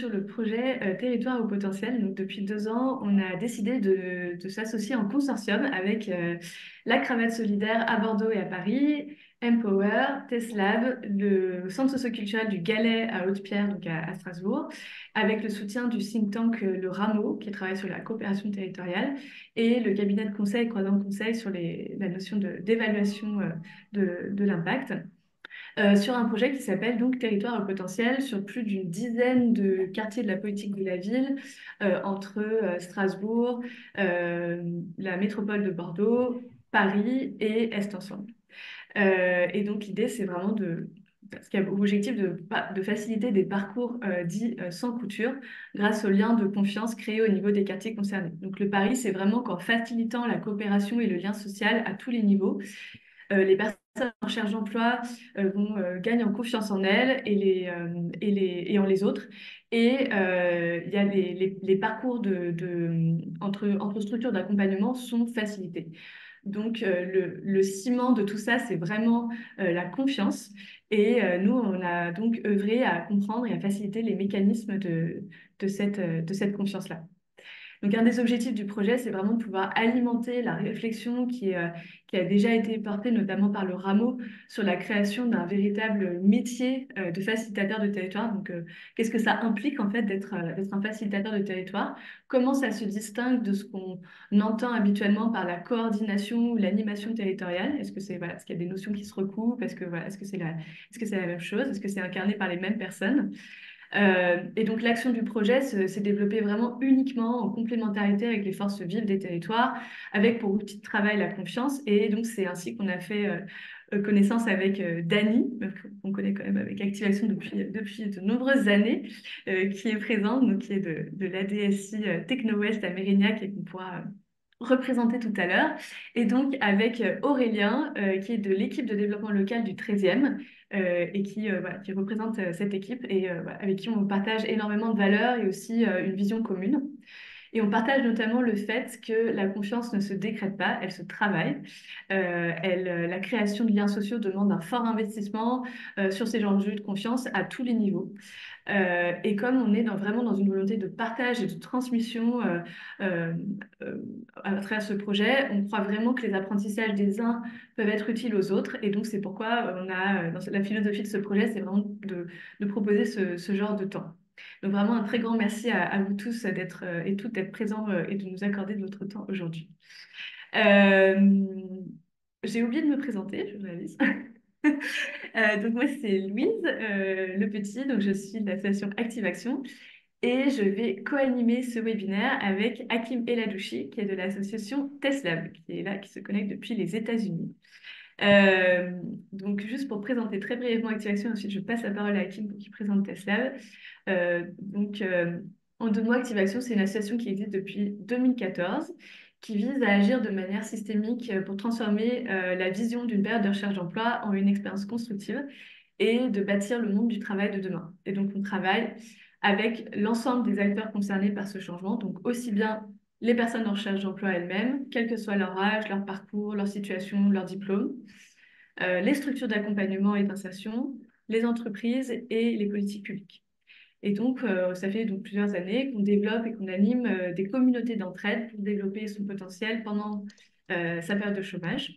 sur le projet Territoire au potentiel. Donc, depuis 2 ans, on a décidé de s'associer en consortium avec la Cravate Solidaire à Bordeaux et à Paris, Empower, TESLab, le Centre socioculturel du Galet à Haute-Pierre, donc à Strasbourg, avec le soutien du think tank Le Rameau, qui travaille sur la coopération territoriale, et le cabinet de conseil Croisant Conseil sur la notion d'évaluation de l'impact sur un projet qui s'appelle donc Territoire au potentiel sur plus d'une dizaine de quartiers de la politique de la ville, entre Strasbourg, euh, la métropole de Bordeaux, Paris et Est Ensemble. Et donc l'idée, c'est vraiment ce qui a pour objectif de faciliter des parcours dits sans couture grâce aux liens de confiance créés au niveau des quartiers concernés. Donc le pari, c'est vraiment qu'en facilitant la coopération et le lien social à tous les niveaux, les personnes en recherche d'emploi vont gagner en confiance en elles et en les autres. Et il y a les parcours entre structures d'accompagnement sont facilités. Donc, le ciment de tout ça, c'est vraiment la confiance. Et nous, on a donc œuvré à comprendre et à faciliter les mécanismes de cette confiance-là. Donc, un des objectifs du projet, c'est vraiment de pouvoir alimenter la réflexion qui a déjà été portée, notamment par le Rameau, sur la création d'un véritable métier de facilitateur de territoire. Donc, qu'est-ce que ça implique, en fait, d'être un facilitateur de territoire? Comment ça se distingue de ce qu'on entend habituellement par la coordination ou l'animation territoriale? Est-ce qu'il y a des notions qui se recoupent? Est-ce que c'est la même chose? Est-ce que c'est incarné par les mêmes personnes? Et donc l'action du projet s'est développée vraiment uniquement en complémentarité avec les forces vives des territoires, avec pour outil de travail la confiance. Et donc c'est ainsi qu'on a fait connaissance avec Dany, qu'on connaît quand même avec Activation depuis de nombreuses années, qui est présente, donc qui est de l'ADSI Techno-Ouest à Mérignac et qu'on pourra représenter tout à l'heure. Et donc avec Aurélien, qui est de l'équipe de développement local du 13e, et qui représente cette équipe et voilà, avec qui on partage énormément de valeurs et aussi une vision commune. Et on partage notamment le fait que la confiance ne se décrète pas, elle se travaille. La création de liens sociaux demande un fort investissement sur ces enjeux de confiance à tous les niveaux. Et comme on est vraiment dans une volonté de partage et de transmission euh, euh, à travers ce projet, on croit vraiment que les apprentissages des uns peuvent être utiles aux autres. Et donc, c'est pourquoi dans la philosophie de ce projet, c'est vraiment de proposer ce genre de temps. Donc, vraiment, un très grand merci à vous tous d'être et toutes d'être présents et de nous accorder de votre temps aujourd'hui. Euh, j'ai oublié de me présenter, je réalise. Donc moi, c'est Louise Le Petit, donc je suis de l'association Active Action et je vais co-animer ce webinaire avec Hakim Eladouchi, qui est de l'association TESLab, qui est là, qui se connecte depuis les États-Unis. Euh, donc juste pour présenter très brièvement Active Action, ensuite je passe la parole à Hakim pour qu'il présente TESLab. En 2 mots, Active Action, c'est une association qui existe depuis 2014 qui vise à agir de manière systémique pour transformer la vision d'une période de recherche d'emploi en une expérience constructive et de bâtir le monde du travail de demain. Et donc, on travaille avec l'ensemble des acteurs concernés par ce changement, donc aussi bien les personnes en recherche d'emploi elles-mêmes, quel que soit leur âge, leur parcours, leur situation, leur diplôme, les structures d'accompagnement et d'insertion, les entreprises et les politiques publiques. Et donc, ça fait donc plusieurs années qu'on développe et qu'on anime des communautés d'entraide pour développer son potentiel pendant sa période de chômage.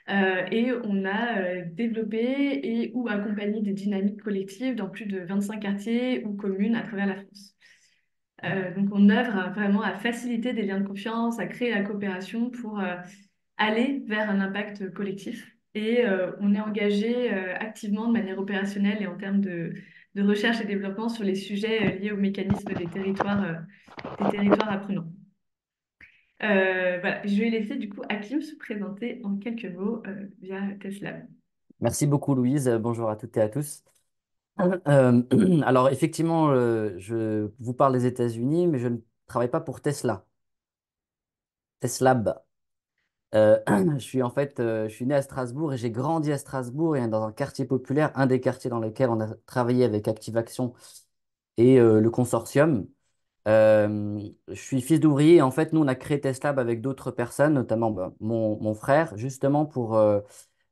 Et on a développé et ou accompagné des dynamiques collectives dans plus de 25 quartiers ou communes à travers la France. Donc, on œuvre vraiment à faciliter des liens de confiance, à créer la coopération pour aller vers un impact collectif. Et on est engagé activement de manière opérationnelle et en termes de recherche et développement sur les sujets liés au mécanisme des territoires apprenants. Voilà, je vais laisser du coup Hakim se présenter en quelques mots via Tesla. Merci beaucoup, Louise. Bonjour à toutes et à tous. Alors, effectivement, je vous parle des États-Unis, mais je ne travaille pas pour Tesla. Teslab. Je suis né à Strasbourg et j'ai grandi à Strasbourg et dans un quartier populaire, un des quartiers dans lesquels on a travaillé avec Active Action et le consortium. Je suis fils d'ouvrier et en fait, nous, on a créé Teslab avec d'autres personnes, notamment mon frère, justement pour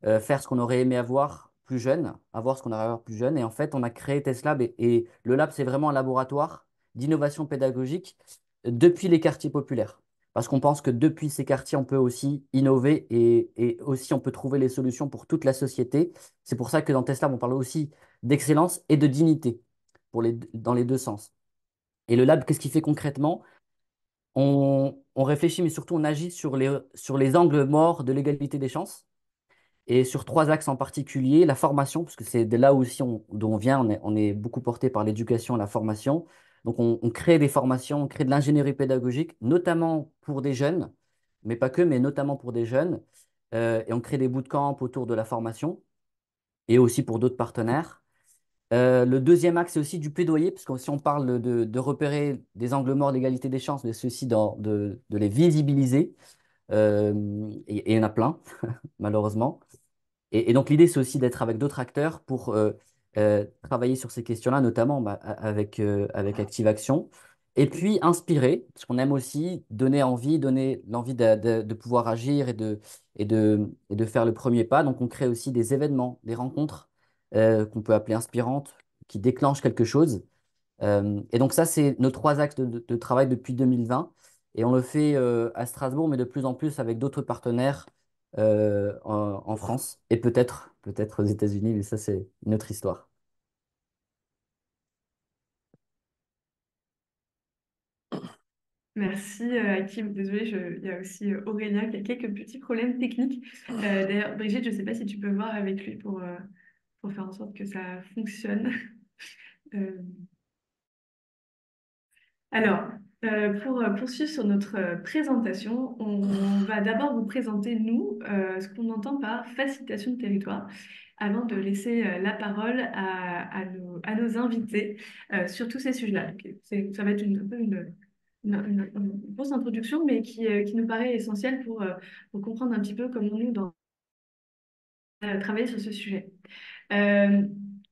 faire ce qu'on aurait aimé avoir plus jeune, à voir ce qu'on arrive à voir plus jeune. Et en fait, on a créé TESLab et le lab, c'est vraiment un laboratoire d'innovation pédagogique depuis les quartiers populaires. Parce qu'on pense que depuis ces quartiers, on peut aussi innover et aussi on peut trouver les solutions pour toute la société. C'est pour ça que dans TESLab, on parle aussi d'excellence et de dignité dans les deux sens. Et le lab, qu'est-ce qu'il fait concrètement? On réfléchit, mais surtout on agit sur les angles morts de l'égalité des chances et sur trois axes en particulier, la formation, parce que c'est de là aussi d'où on vient, on est beaucoup porté par l'éducation et la formation. Donc on crée des formations, on crée de l'ingénierie pédagogique, notamment pour des jeunes, mais pas que, mais notamment pour des jeunes. Et on crée des bootcamps autour de la formation et aussi pour d'autres partenaires. Le deuxième axe, c'est aussi du plaidoyer, parce que si on parle de repérer des angles morts d'égalité des chances, mais c'est aussi de les visibiliser. Et il y en a plein, malheureusement. Et donc, l'idée, c'est aussi d'être avec d'autres acteurs pour travailler sur ces questions-là, notamment bah, avec Active Action. Et puis, inspirer, parce qu'on aime aussi donner envie, donner l'envie de pouvoir agir et de faire le premier pas. Donc, on crée aussi des événements, des rencontres qu'on peut appeler inspirantes, qui déclenchent quelque chose. Et donc ça, c'est nos trois axes de travail depuis 2020. Et on le fait à Strasbourg, mais de plus en plus avec d'autres partenaires en France et peut-être aux États-Unis, mais ça, c'est une autre histoire. Merci, Hakim. Désolée, il y a aussi Aurélien qui a quelques petits problèmes techniques. D'ailleurs, Brigitte, je ne sais pas si tu peux voir avec lui pour faire en sorte que ça fonctionne. Euh, Alors, pour poursuivre sur notre présentation, on va d'abord vous présenter, nous, ce qu'on entend par facilitation de territoire, avant de laisser la parole à nos invités sur tous ces sujets-là. Donc, ça va être un peu une grosse introduction, mais qui nous paraît essentielle pour comprendre un petit peu comment nous, travailler sur ce sujet. Euh,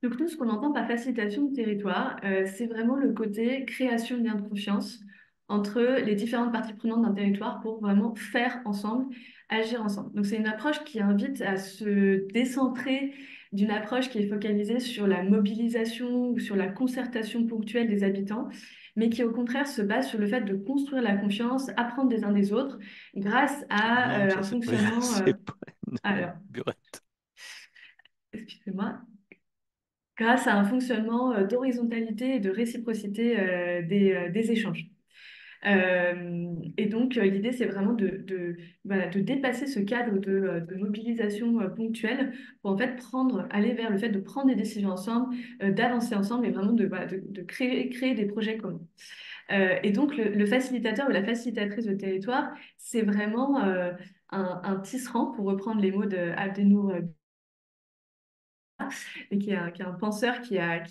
donc nous, ce qu'on entend par facilitation de territoire, c'est vraiment le côté création de liens de confiance entre les différentes parties prenantes d'un territoire pour vraiment faire ensemble, agir ensemble. Donc c'est une approche qui invite à se décentrer d'une approche qui est focalisée sur la mobilisation ou sur la concertation ponctuelle des habitants, mais qui au contraire se base sur le fait de construire la confiance, apprendre des uns des autres, grâce à Non, ça un c'est pas, fonctionnement... c'est pas une alors, burette. excusez-moi, grâce à un fonctionnement d'horizontalité et de réciprocité des échanges. Et donc, l'idée, c'est vraiment voilà, de dépasser ce cadre de mobilisation ponctuelle pour en fait aller vers le fait de prendre des décisions ensemble, d'avancer ensemble et vraiment voilà, de créer des projets communs. Et donc, le facilitateur ou la facilitatrice de territoire, c'est vraiment un tisserand, pour reprendre les mots de Abdenour et qui est un penseur qui a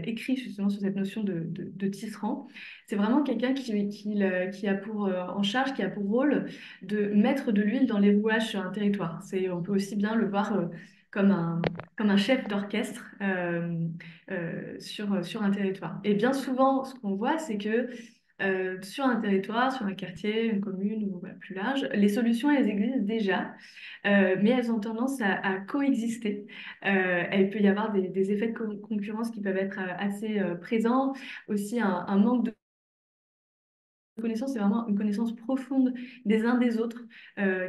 écrit justement sur cette notion de tisserand. C'est vraiment quelqu'un qui a pour en charge, qui a pour rôle de mettre de l'huile dans les rouages sur un territoire. On peut aussi bien le voir comme un chef d'orchestre sur un territoire. Et bien souvent, ce qu'on voit, c'est que sur un territoire, sur un quartier, une commune ou voilà, plus large, les solutions, elles existent déjà. Mais elles ont tendance à coexister. Il peut y avoir des effets de concurrence qui peuvent être assez présents, aussi un manque de connaissance, c'est vraiment une connaissance profonde des uns des autres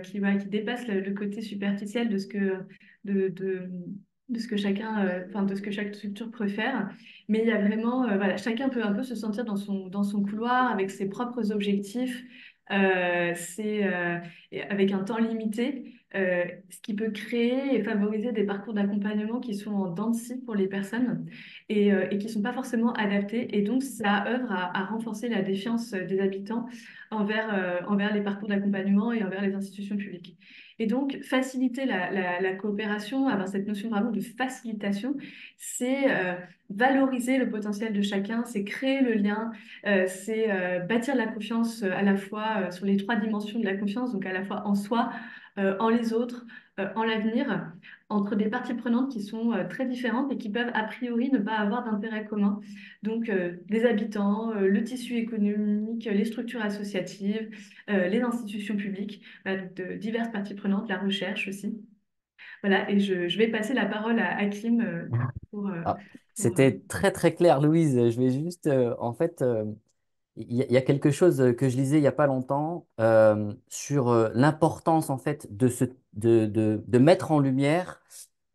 qui dépasse le côté superficiel de, de, de ce que enfin, de ce que chaque structure préfère. Mais il y a vraiment, voilà, chacun peut un peu se sentir dans son couloir avec ses propres objectifs, et avec un temps limité. Ce qui peut créer et favoriser des parcours d'accompagnement qui sont en dents de scie pour les personnes et qui ne sont pas forcément adaptés. Et donc, ça œuvre à renforcer la défiance des habitants envers les parcours d'accompagnement et envers les institutions publiques. Et donc, faciliter la coopération, avoir cette notion vraiment de facilitation, c'est valoriser le potentiel de chacun, c'est créer le lien, c'est bâtir la confiance à la fois sur les trois dimensions de la confiance, donc à la fois en soi, en les autres, en l'avenir, entre des parties prenantes qui sont très différentes et qui peuvent a priori ne pas avoir d'intérêt commun. Donc, les habitants, le tissu économique, les structures associatives, les institutions publiques, donc de diverses parties prenantes, la recherche aussi. Voilà, et je vais passer la parole à Hakim pour, euh, Ah, pour, c'était très très clair, Louise. Je vais juste, il y a quelque chose que je lisais il n'y a pas longtemps sur l'importance en fait de mettre en lumière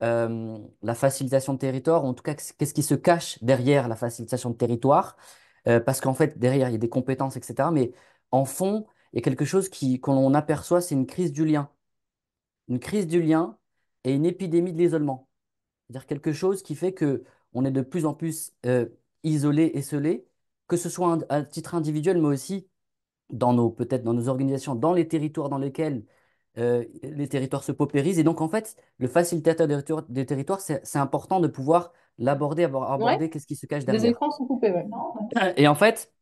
la facilitation de territoire, ou en tout cas qu'est-ce qui se cache derrière la facilitation de territoire, parce qu'en fait derrière il y a des compétences, etc. Mais en fond, il y a quelque chose qu'on aperçoit, c'est une crise du lien et une épidémie de l'isolement. C'est-à-dire quelque chose qui fait que on est de plus en plus isolé, esselé, que ce soit à titre individuel, mais aussi peut-être dans nos organisations, dans les territoires dans lesquels les territoires se paupérisent. Et donc, en fait, le facilitateur des territoires, c'est important de pouvoir l'aborder, Ouais, aborder qu'est-ce qui se cache les derrière. écrans sont coupés, ouais. Et en fait,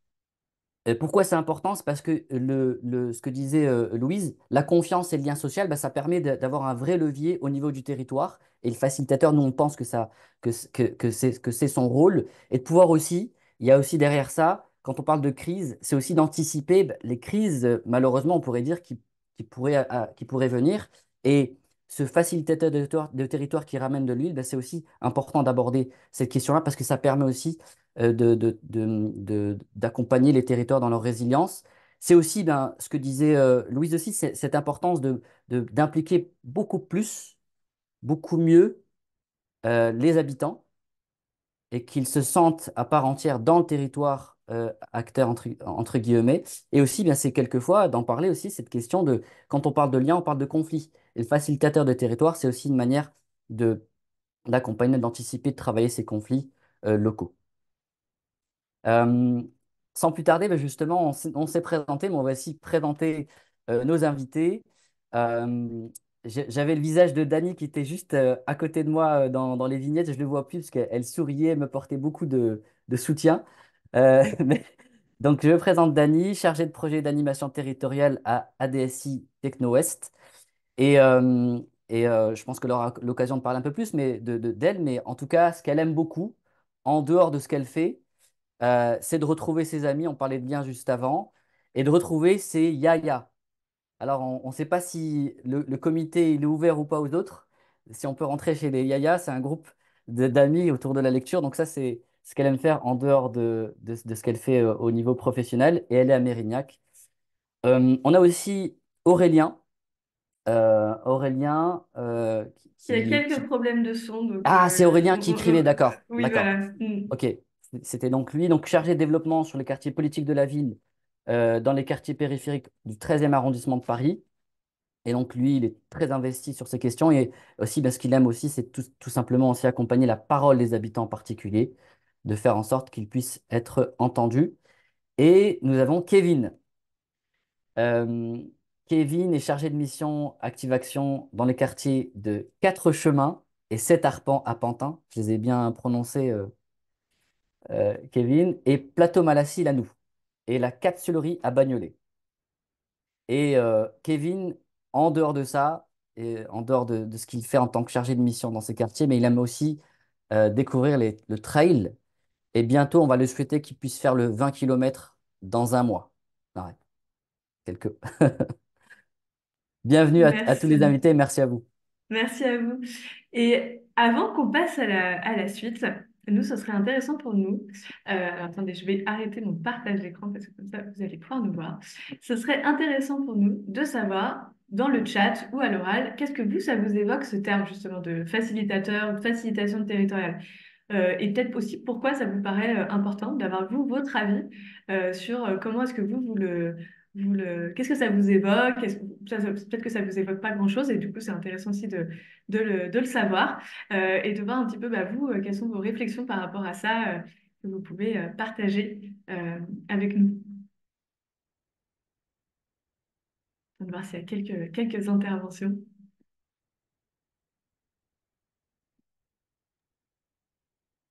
pourquoi c'est important? C'est parce que ce que disait Louise, la confiance et le lien social, bah, ça permet d'avoir un vrai levier au niveau du territoire. Et le facilitateur, nous, on pense que c'est son rôle. Et de pouvoir aussi, il y a aussi derrière ça, quand on parle de crise, c'est aussi d'anticiper bah, les crises, malheureusement, on pourrait dire, qui pourraient venir. Et ce facilitateur de territoire qui ramène de l'huile, bah, c'est aussi important d'aborder cette question-là parce que ça permet aussi d'accompagner les territoires dans leur résilience. C'est aussi, ben, ce que disait Louise aussi, c'est cette importance d'impliquer beaucoup plus, beaucoup mieux les habitants et qu'ils se sentent à part entière dans le territoire, acteurs entre guillemets. Et aussi, bien, c'est quelquefois d'en parler aussi, cette question de, quand on parle de lien, on parle de conflit. Et le facilitateur de territoire, c'est aussi une manière de d'accompagner, d'anticiper, de travailler ces conflits locaux. Euh, Sans plus tarder, ben justement, on s'est présenté, mais on va aussi présenter nos invités. Euh, J'avais le visage de Dani qui était juste à côté de moi dans les vignettes. Je ne le vois plus parce qu'elle souriait, elle me portait beaucoup de soutien. Mais donc, je présente Dani, chargée de projet d'animation territoriale à ADSI Techno-Ouest. Et, je pense qu'elle aura l'occasion de parler un peu plus d'elle, mais en tout cas, ce qu'elle aime beaucoup, en dehors de ce qu'elle fait, c'est de retrouver ses amis, on parlait de liens juste avant, et de retrouver ses yaya. Alors, on ne sait pas si le comité il est ouvert ou pas aux autres. Si on peut rentrer chez les yaya, c'est un groupe d'amis autour de la lecture. Donc ça, c'est ce qu'elle aime faire en dehors de ce qu'elle fait au niveau professionnel. Et elle est à Mérignac. On a aussi Aurélien. Aurélien il y a quelques problèmes de son, donc Ah, c'est Aurélien qui écrivait, d'accord. oui, D'accord. voilà. Mm. Ok, c'était donc lui, donc chargé de développement sur les quartiers politiques de la ville, dans les quartiers périphériques du 13e arrondissement de Paris. Et donc lui, il est très investi sur ces questions. Et aussi, ben, ce qu'il aime aussi, c'est tout simplement aussi accompagner la parole des habitants en particulier, de faire en sorte qu'ils puissent être entendus. Et nous avons Kevin. Euh, Kevin est chargé de mission Active Action dans les quartiers de Quatre Chemins et Sept Arpents à Pantin. Je les ai bien prononcés, Kevin, et Plateau Malassis, Lanou, et la Capsulerie à Bagnolet. Et Kevin, en dehors de ça, et en dehors de ce qu'il fait en tant que chargé de mission dans ces quartiers, mais il aime aussi découvrir le trail. Et bientôt, on va le souhaiter qu'il puisse faire le 20 km dans un mois. Arrête, quelques... Bienvenue à tous les Merci. invités et merci à vous. Merci à vous. Et avant qu'on passe à la suite, nous, ce serait intéressant pour nous. Attendez, je vais arrêter mon partage d'écran parce que comme ça, vous allez pouvoir nous voir. Ce serait intéressant pour nous de savoir dans le chat ou à l'oral, qu'est-ce que vous, ça vous évoque ce terme justement de facilitateur, de facilitation territoriale. Et peut-être aussi pourquoi ça vous paraît important d'avoir vous votre avis sur comment est-ce que qu'est-ce que ça vous évoque? Peut-être que ça vous évoque pas grand-chose et du coup c'est intéressant aussi de le savoir et de voir un petit peu bah, vous quelles sont vos réflexions par rapport à ça que vous pouvez partager avec nous. On va voir s'il y a quelques interventions.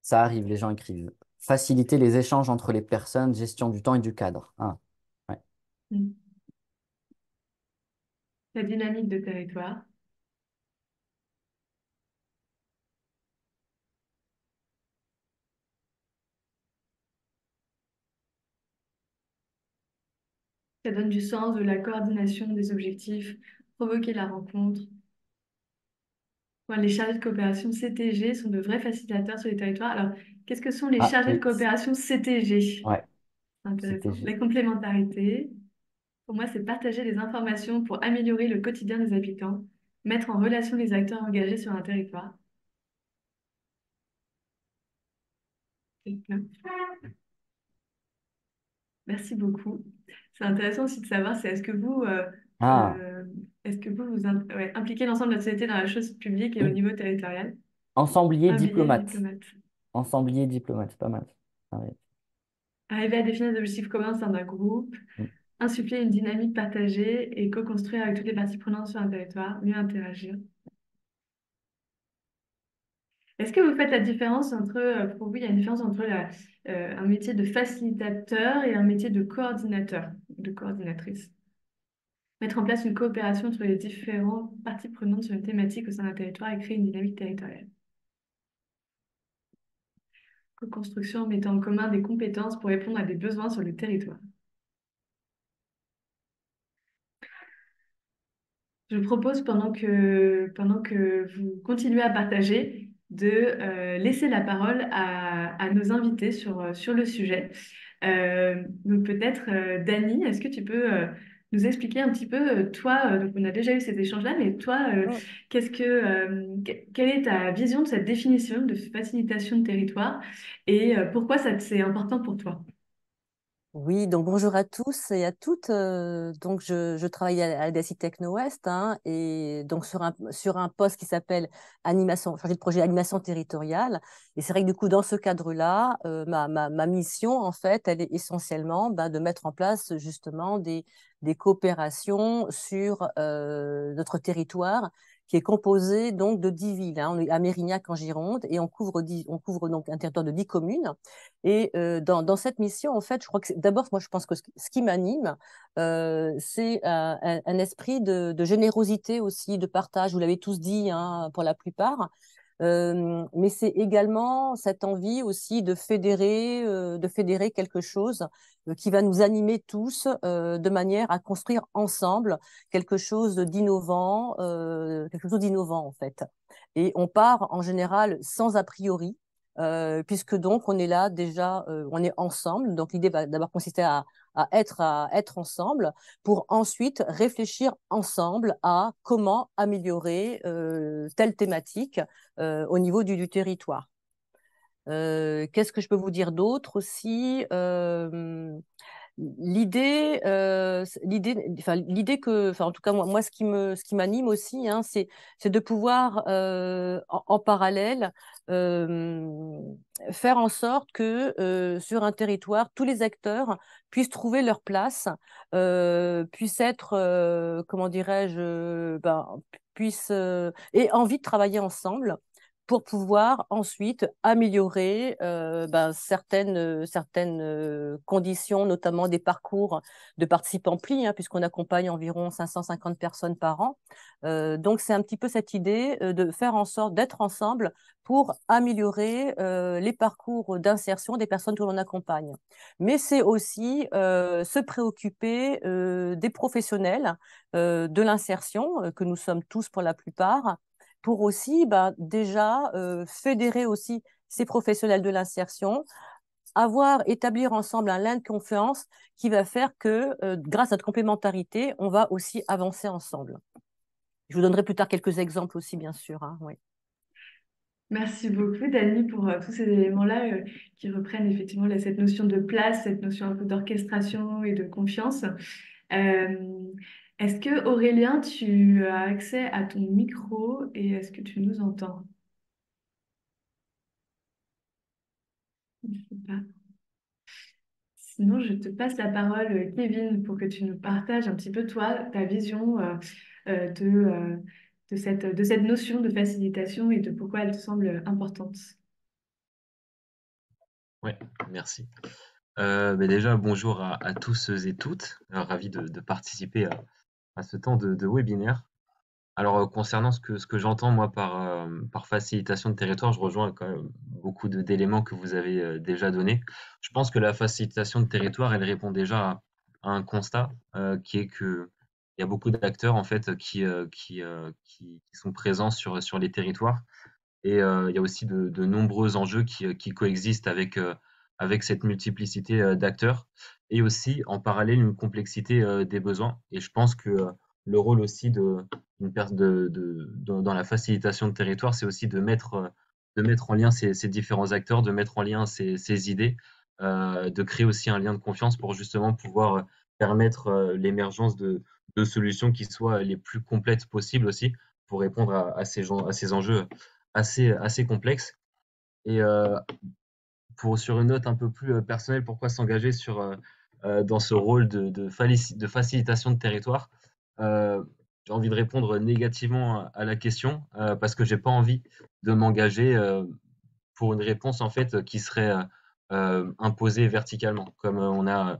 Ça arrive, les gens écrivent. Faciliter les échanges entre les personnes, gestion du temps et du cadre. Ah, ouais. Mm. La dynamique de territoire. Ça donne du sens, de la coordination des objectifs, provoquer la rencontre. Ouais, les chargés de coopération CTG sont de vrais facilitateurs sur les territoires. Alors, qu'est-ce que sont les Ah chargés de oui, coopération CTG? ouais, C'est intéressant. CTG. Les complémentarités, pour moi, c'est partager les informations pour améliorer le quotidien des habitants, mettre en relation les acteurs engagés sur un territoire. Merci beaucoup. C'est intéressant aussi de savoir, c'est Ah, euh, est-ce que ouais, impliquez l'ensemble de la société dans la chose publique et au oui. niveau territorial? Ensemblier Un billet diplomate. diplomate. Ensemblier diplomate, pas mal. Ah ouais. Arriver à définir des objectifs communs au sein d'un groupe, Mm. insuffler une dynamique partagée et co-construire avec toutes les parties prenantes sur un territoire, mieux interagir. Est-ce que vous faites la différence entre, pour vous, il y a une différence entre un métier de facilitateur et un métier de coordinateur, de coordinatrice? Mettre en place une coopération entre les différentes parties prenantes sur une thématique au sein d'un territoire et créer une dynamique territoriale. Co-construction en mettant en commun des compétences pour répondre à des besoins sur le territoire. Je propose, pendant que vous continuez à partager, de laisser la parole à nos invités sur le sujet. Donc peut-être, Dany, est-ce que tu peux nous expliquer un petit peu, toi, donc on a déjà eu ces échanges-là, mais toi, Mm. quelle est ta vision de cette définition de facilitation de territoire et pourquoi c'est important pour toi? Oui, donc bonjour à tous et à toutes. Donc je travaille à DSI Techno West et donc sur un poste qui s'appelle animation, chargé de projet animation territoriale. Et c'est vrai que du coup dans ce cadre-là, ma mission en fait, elle est essentiellement de mettre en place justement des coopérations sur notre territoire qui est composé donc de 10 villes. On est à Mérignac en Gironde et on couvre donc un territoire de 10 communes. Et dans cette mission, en fait, je crois que d'abord, moi, je pense que ce qui m'anime, c'est un esprit de générosité aussi, de partage. Vous l'avez tous dit, pour la plupart. Mais c'est également cette envie aussi de fédérer quelque chose qui va nous animer tous de manière à construire ensemble quelque chose d'innovant en fait. Et on part en général sans a priori puisque donc on est là déjà, on est ensemble. Donc l'idée va d'abord consister à être ensemble pour ensuite réfléchir ensemble à comment améliorer telle thématique au niveau du territoire. Qu'est-ce que je peux vous dire d'autre aussi l'idée que, enfin, en tout cas, moi ce qui m'anime aussi, c'est de pouvoir, en parallèle, euh, faire en sorte que sur un territoire, tous les acteurs puissent trouver leur place, puissent être, comment dirais-je, puissent aient envie de travailler ensemble pour pouvoir ensuite améliorer certaines conditions, notamment des parcours de participants pli, puisqu'on accompagne environ 550 personnes par an. Donc, c'est un petit peu cette idée de faire en sorte d'être ensemble pour améliorer les parcours d'insertion des personnes que l'on accompagne. Mais c'est aussi se préoccuper des professionnels de l'insertion, que nous sommes tous pour la plupart, pour aussi déjà fédérer aussi ces professionnels de l'insertion, établir ensemble un lien de confiance qui va faire que grâce à notre complémentarité, on va aussi avancer ensemble. Je vous donnerai plus tard quelques exemples aussi, bien sûr. Oui. Merci beaucoup, Dany, pour tous ces éléments-là qui reprennent effectivement cette notion de place, cette notion un peu d'orchestration et de confiance. Euh, Est-ce que Aurélien, tu as accès à ton micro et est-ce que tu nous entends? Je ne sais pas. Sinon, je te passe la parole, Kevin, pour que tu nous partages un petit peu, toi, ta vision euh, de, euh, de cette notion de facilitation et de pourquoi elle te semble importante. Ouais, merci. Déjà, bonjour à tous et toutes. Ravi de participer à ce temps de webinaire. Alors, concernant ce que j'entends, moi, par facilitation de territoire, je rejoins quand même beaucoup d'éléments que vous avez déjà donnés. Je pense que la facilitation de territoire, elle répond déjà à un constat qui est que il y a beaucoup d'acteurs en fait qui sont présents sur les territoires. Et il y a aussi de nombreux enjeux qui coexistent avec cette multiplicité d'acteurs et aussi en parallèle une complexité des besoins. Et je pense que le rôle aussi dans la facilitation de territoire, c'est aussi de mettre en lien ces différents acteurs, de mettre en lien ces idées, de créer aussi un lien de confiance pour justement pouvoir permettre l'émergence de solutions qui soient les plus complètes possibles aussi pour répondre à ces enjeux assez complexe. Et sur une note un peu plus personnelle, pourquoi s'engager dans ce rôle de facilitation de territoire? Euh, j'ai envie de répondre négativement à la question parce que j'ai pas envie de m'engager pour une réponse en fait qui serait imposée verticalement, comme on a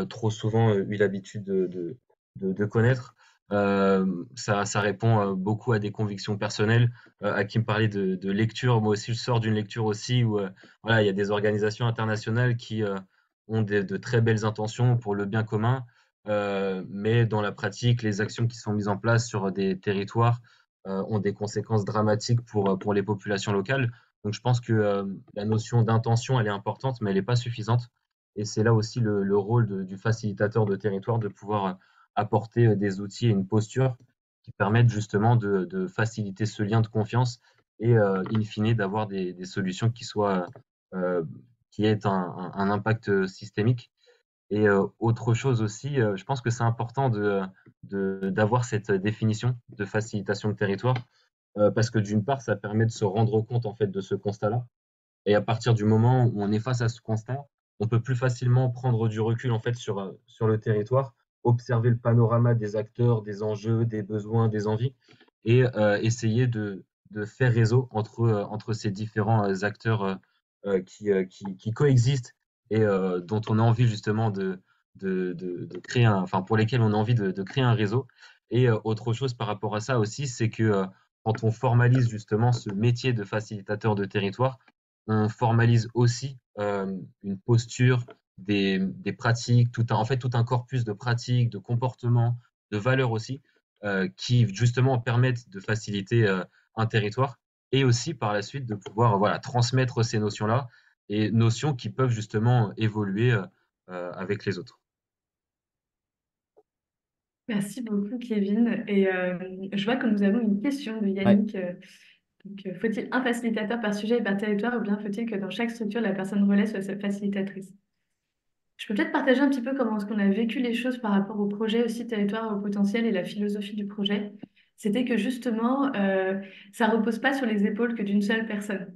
trop souvent eu l'habitude de connaître. Ça répond beaucoup à des convictions personnelles. À qui me parlait de lecture, moi aussi je sors d'une lecture aussi où voilà, il y a des organisations internationales qui ont de très belles intentions pour le bien commun, mais dans la pratique, les actions qui sont mises en place sur des territoires ont des conséquences dramatiques pour les populations locales. Donc je pense que la notion d'intention, elle est importante, mais elle n'est pas suffisante. Et c'est là aussi le rôle du facilitateur de territoire de pouvoir apporter des outils et une posture qui permettent justement de faciliter ce lien de confiance et in fine d'avoir des solutions euh, qui aient un impact systémique. Et autre chose aussi, je pense que c'est important d'avoir cette définition de facilitation de territoire parce que d'une part, ça permet de se rendre compte en fait de ce constat-là. Et à partir du moment où on est face à ce constat, on peut plus facilement prendre du recul en fait sur le territoire, observer le panorama des acteurs, des enjeux, des besoins, des envies, et essayer de faire réseau entre ces différents acteurs qui coexistent et dont on a envie justement de créer enfin pour lesquels on a envie de créer un réseau. Et autre chose par rapport à ça aussi, c'est que quand on formalise justement ce métier de facilitateur de territoire, on formalise aussi une posture, des pratiques, en fait tout un corpus de pratiques, de comportements, de valeurs aussi, qui justement permettent de faciliter un territoire et aussi par la suite de pouvoir voilà, transmettre ces notions-là et notions qui peuvent justement évoluer avec les autres. Merci beaucoup, Kevin. Et je vois que nous avons une question de Ouais. Yannick. Faut-il un facilitateur par sujet et par territoire ou bien faut-il que dans chaque structure, la personne relais soit sa facilitatrice? Je peux peut-être partager un petit peu comment est-ce qu'on a vécu les choses par rapport au projet aussi territoire au potentiel et la philosophie du projet. C'était que justement, ça repose pas sur les épaules que d'une seule personne.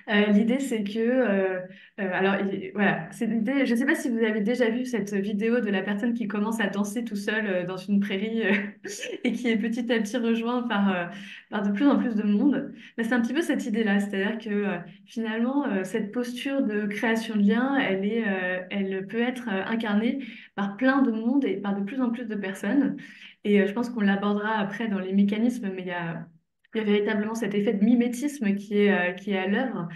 L'idée, c'est que, voilà, c'est l'idée. Je ne sais pas si vous avez déjà vu cette vidéo de la personne qui commence à danser tout seul dans une prairie et qui est petit à petit rejoint par de plus en plus de monde. Mais c'est un petit peu cette idée-là, c'est-à-dire que finalement, cette posture de création de liens, elle peut être incarnée par plein de monde et par de plus en plus de personnes. Et je pense qu'on l'abordera après dans les mécanismes, mais il y a véritablement cet effet de mimétisme qui est à l'œuvre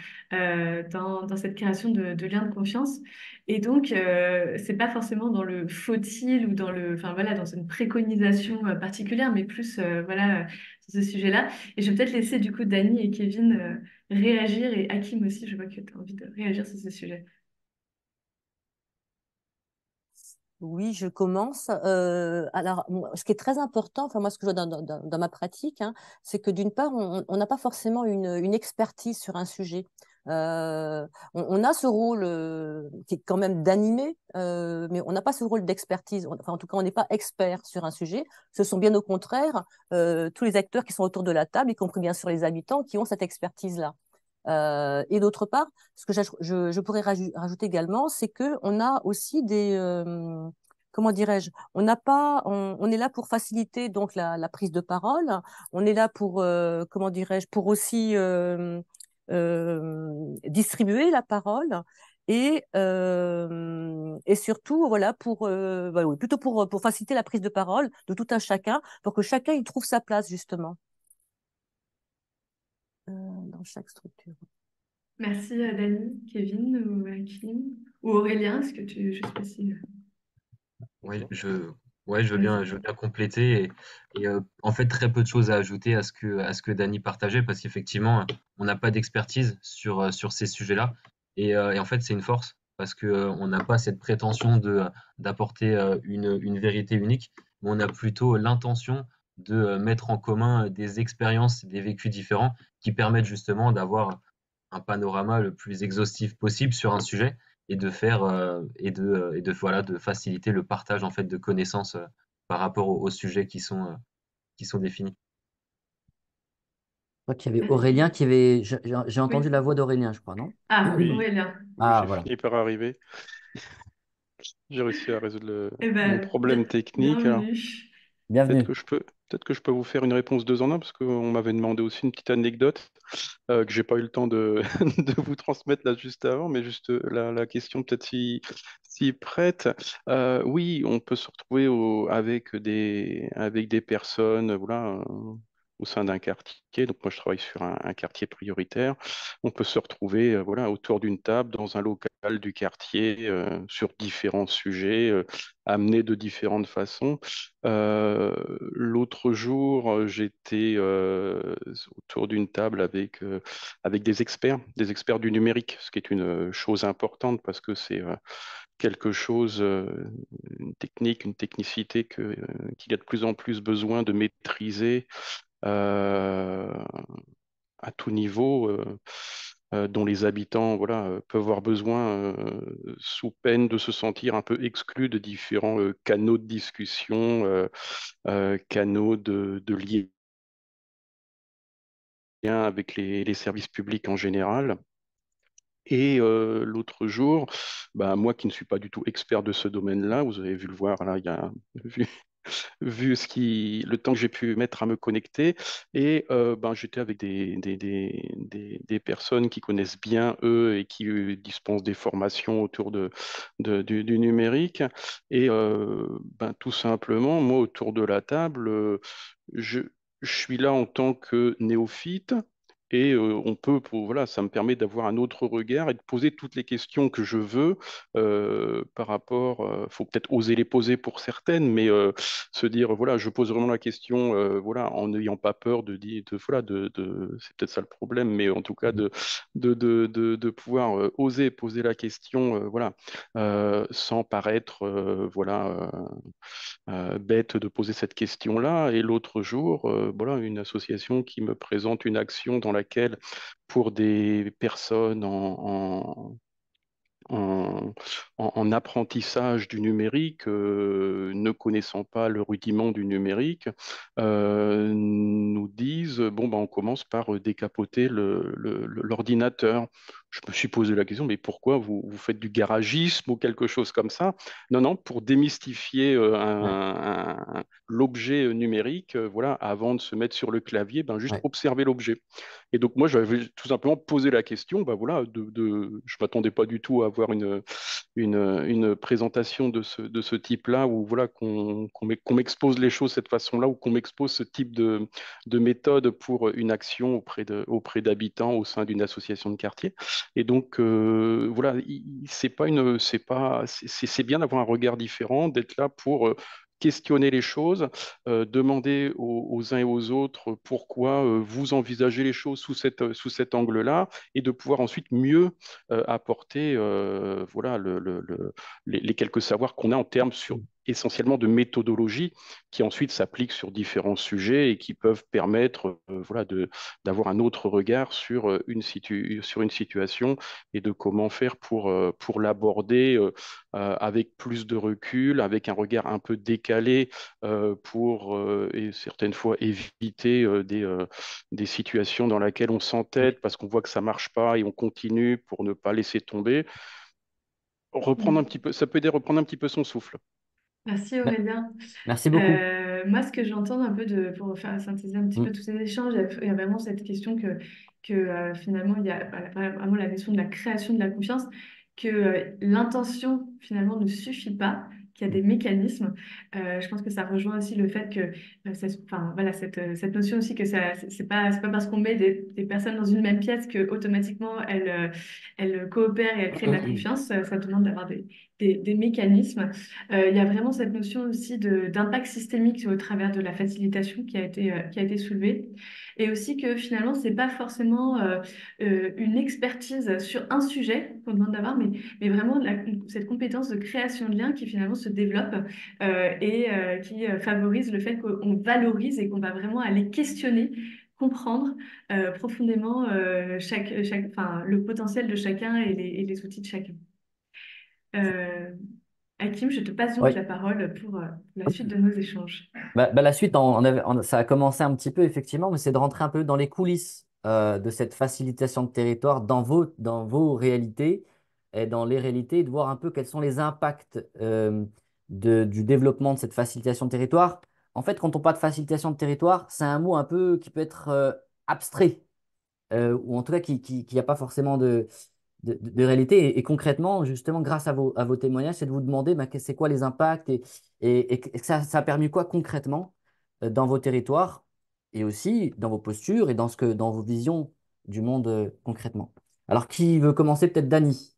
dans cette création de liens de confiance. Et donc, c'est pas forcément dans le faut-il ou enfin voilà, dans une préconisation particulière, mais plus voilà sur ce sujet-là. Et je vais peut-être laisser du coup Dany et Kevin réagir et Hakim aussi. Je vois que tu as envie de réagir sur ce sujet. Oui, je commence. Alors, ce qui est très important, enfin moi, ce que je vois dans ma pratique, hein, c'est que d'une part, on n'a pas forcément une expertise sur un sujet. On a ce rôle qui est quand même d'animer, mais on n'a pas ce rôle d'expertise. Enfin, en tout cas, on n'est pas expert sur un sujet. Ce sont bien au contraire tous les acteurs qui sont autour de la table, y compris bien sûr les habitants, qui ont cette expertise-là. Et d'autre part, ce que je pourrais rajouter également, c'est que on a aussi comment dirais-je, on n'a pas, on est là pour faciliter donc la prise de parole. On est là pour, comment dirais-je, pour aussi distribuer la parole. Et surtout, voilà, bah oui, plutôt pour faciliter la prise de parole de tout un chacun, pour que chacun y trouve sa place, justement, dans chaque structure. Merci Dany, Kevin ou Hakim ou Aurélien. Est-ce que tu, je sais pas si. Oui, Ouais, Vas-y. je veux bien compléter en fait très peu de choses à ajouter à ce que Dany partageait parce qu'effectivement on n'a pas d'expertise sur ces sujets-là et en fait c'est une force parce que on n'a pas cette prétention de d'apporter une vérité unique, mais on a plutôt l'intention de mettre en commun des expériences, des vécus différents qui permettent justement d'avoir un panorama le plus exhaustif possible sur un sujet et de faire et de voilà de faciliter le partage en fait de connaissances par rapport aux sujets qui sont définis. Je crois qu'il y avait Merci. Aurélien qui avait. J'ai entendu Oui. la voix d'Aurélien, je crois, non? Ah, Oui, Aurélien. oui, Ah, j'ai voilà. fini par arriver. J'ai réussi à résoudre Eh mon ben, problème technique. Alors, bienvenue. Bienvenue. peut-être que je peux vous faire une réponse deux en un, parce qu'on m'avait demandé aussi une petite anecdote que j'ai pas eu le temps de, de vous transmettre là juste avant, mais juste la question peut-être si prête. Oui, on peut se retrouver avec des personnes, voilà, au sein d'un quartier. Donc moi, je travaille sur un quartier prioritaire. On peut se retrouver, voilà, autour d'une table dans un local du quartier sur différents sujets, amenés de différentes façons. L'autre jour, j'étais autour d'une table avec des experts du numérique, ce qui est une chose importante parce que c'est quelque chose, une technique, une technicité qu'il y a de plus en plus besoin de maîtriser euh, à tout niveau, dont les habitants voilà, peuvent avoir besoin sous peine de se sentir un peu exclus de différents canaux de discussion, canaux de lien avec les services publics en général. Et l'autre jour, bah, moi qui ne suis pas du tout expert de ce domaine-là, vous avez vu le voir là, vu, vu le temps que j'ai pu mettre à me connecter. Et ben, j'étais avec des personnes qui connaissent bien eux et qui dispensent des formations autour du numérique. Et ben, tout simplement, moi, autour de la table, je, je suis là en tant que néophyte. Et voilà, ça me permet d'avoir un autre regard et de poser toutes les questions que je veux par rapport. Faut peut-être oser les poser pour certaines, mais se dire voilà, je pose vraiment la question, voilà, en n'ayant pas peur de dire, voilà, c'est peut-être ça le problème, mais en tout cas de pouvoir oser poser la question, voilà, sans paraître, voilà. Bête de poser cette question-là. Et l'autre jour, voilà, une association qui me présente une action dans laquelle, pour des personnes en, en apprentissage du numérique, ne connaissant pas le rudiment du numérique, nous disent, bon, ben, on commence par décapoter l'ordinateur. Je me suis posé la question, mais pourquoi vous faites du garagisme ou quelque chose comme ça? Non, non, pour démystifier Ouais, l'objet numérique, voilà, avant de se mettre sur le clavier, ben, juste ouais. observer l'objet. Et donc moi, j'avais tout simplement posé la question, bah voilà, je m'attendais pas du tout à avoir une présentation de ce type-là, où voilà, qu'on m'expose les choses de cette façon-là, ou qu'on m'expose ce type de méthode pour une action auprès d'habitants au sein d'une association de quartier. Et donc voilà, c'est bien d'avoir un regard différent, d'être là pour questionner les choses, demander aux uns et aux autres pourquoi vous envisagez les choses sous cet angle-là, et de pouvoir ensuite mieux apporter voilà, les quelques savoirs qu'on a en termes essentiellement de méthodologie, qui ensuite s'appliquent sur différents sujets et qui peuvent permettre voilà, d'avoir un autre regard sur une situation, et de comment faire pour l'aborder avec plus de recul, avec un regard un peu décalé pour, et certaines fois, éviter des situations dans lesquelles on s'entête parce qu'on voit que ça marche pas et on continue pour ne pas laisser tomber. Reprendre un petit peu, ça peut aider à reprendre un petit peu son souffle. Merci Me- Aurélien. Merci beaucoup. Moi, ce que j'entends un peu pour faire synthétiser un petit peu Mm. tous ces échanges, il y a vraiment cette question que finalement, il y a vraiment la notion de la création de la confiance, que l'intention finalement ne suffit pas, qu'il y a des mécanismes. Je pense que ça rejoint aussi le fait que, enfin, voilà, cette notion aussi que c'est pas parce qu'on met des personnes dans une même pièce que automatiquement elles coopèrent et elles créent de la confiance. Ça demande d'avoir des des mécanismes. Il y a vraiment cette notion aussi d'impact systémique au travers de la facilitation qui a été soulevée. Et aussi que finalement, c'est pas forcément une expertise sur un sujet qu'on demande d'avoir, mais vraiment cette compétence de création de liens qui finalement se développe et qui favorise le fait qu'on valorise et qu'on va vraiment aller questionner, comprendre profondément enfin, le potentiel de chacun et les outils de chacun. Euh, Hakim, je te passe donc Oui. la parole pour la suite de nos échanges. La suite, ça a commencé un petit peu, effectivement, mais c'est de rentrer un peu dans les coulisses de cette facilitation de territoire dans vos réalités et dans les réalités, et de voir un peu quels sont les impacts du développement de cette facilitation de territoire. En fait, quand on parle de facilitation de territoire, c'est un mot un peu qui peut être abstrait, ou en tout cas qui n'a pas forcément de réalité. Et concrètement, justement, grâce à vos témoignages, c'est de vous demander bah, c'est quoi les impacts et ça a permis quoi concrètement dans vos territoires et aussi dans vos postures et dans vos visions du monde concrètement. Alors, qui veut commencer? Peut-être Dany,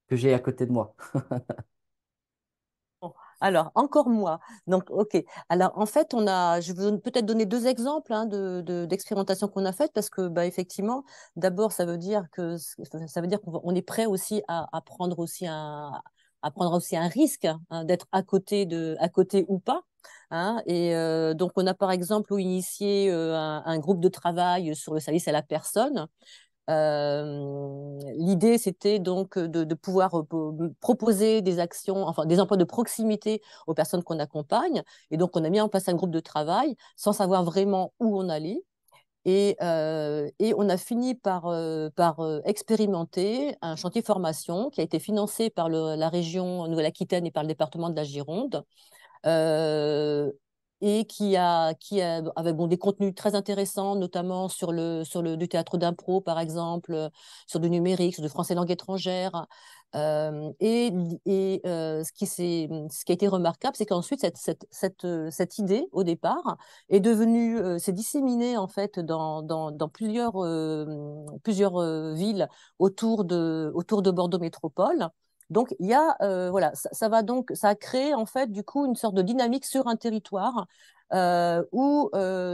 que j'ai à côté de moi. Bon, alors, encore moi. Donc, OK. Alors, en fait, je vais peut-être donner deux exemples hein, d'expérimentation qu'on a faites parce que, bah, effectivement, d'abord, ça veut dire qu'on est prêt aussi à prendre aussi un risque hein, d'être à côté ou pas. Hein. Et donc, on a par exemple initié un groupe de travail sur le service à la personne. L'idée, c'était donc de pouvoir proposer des actions, enfin des emplois de proximité aux personnes qu'on accompagne. Et donc, on a mis en place un groupe de travail sans savoir vraiment où on allait. Et on a fini par expérimenter un chantier formation qui a été financé par la région Nouvelle-Aquitaine et par le département de la Gironde, euh, et avait bon, des contenus très intéressants, notamment du théâtre d'impro, par exemple, sur du numérique, sur du français langue étrangère. Ce qui a été remarquable, c'est qu'ensuite, cette idée, au départ, s'est disséminée en fait dans plusieurs villes autour de Bordeaux Métropole. Donc, voilà, ça a créé en fait du coup une sorte de dynamique sur un territoire où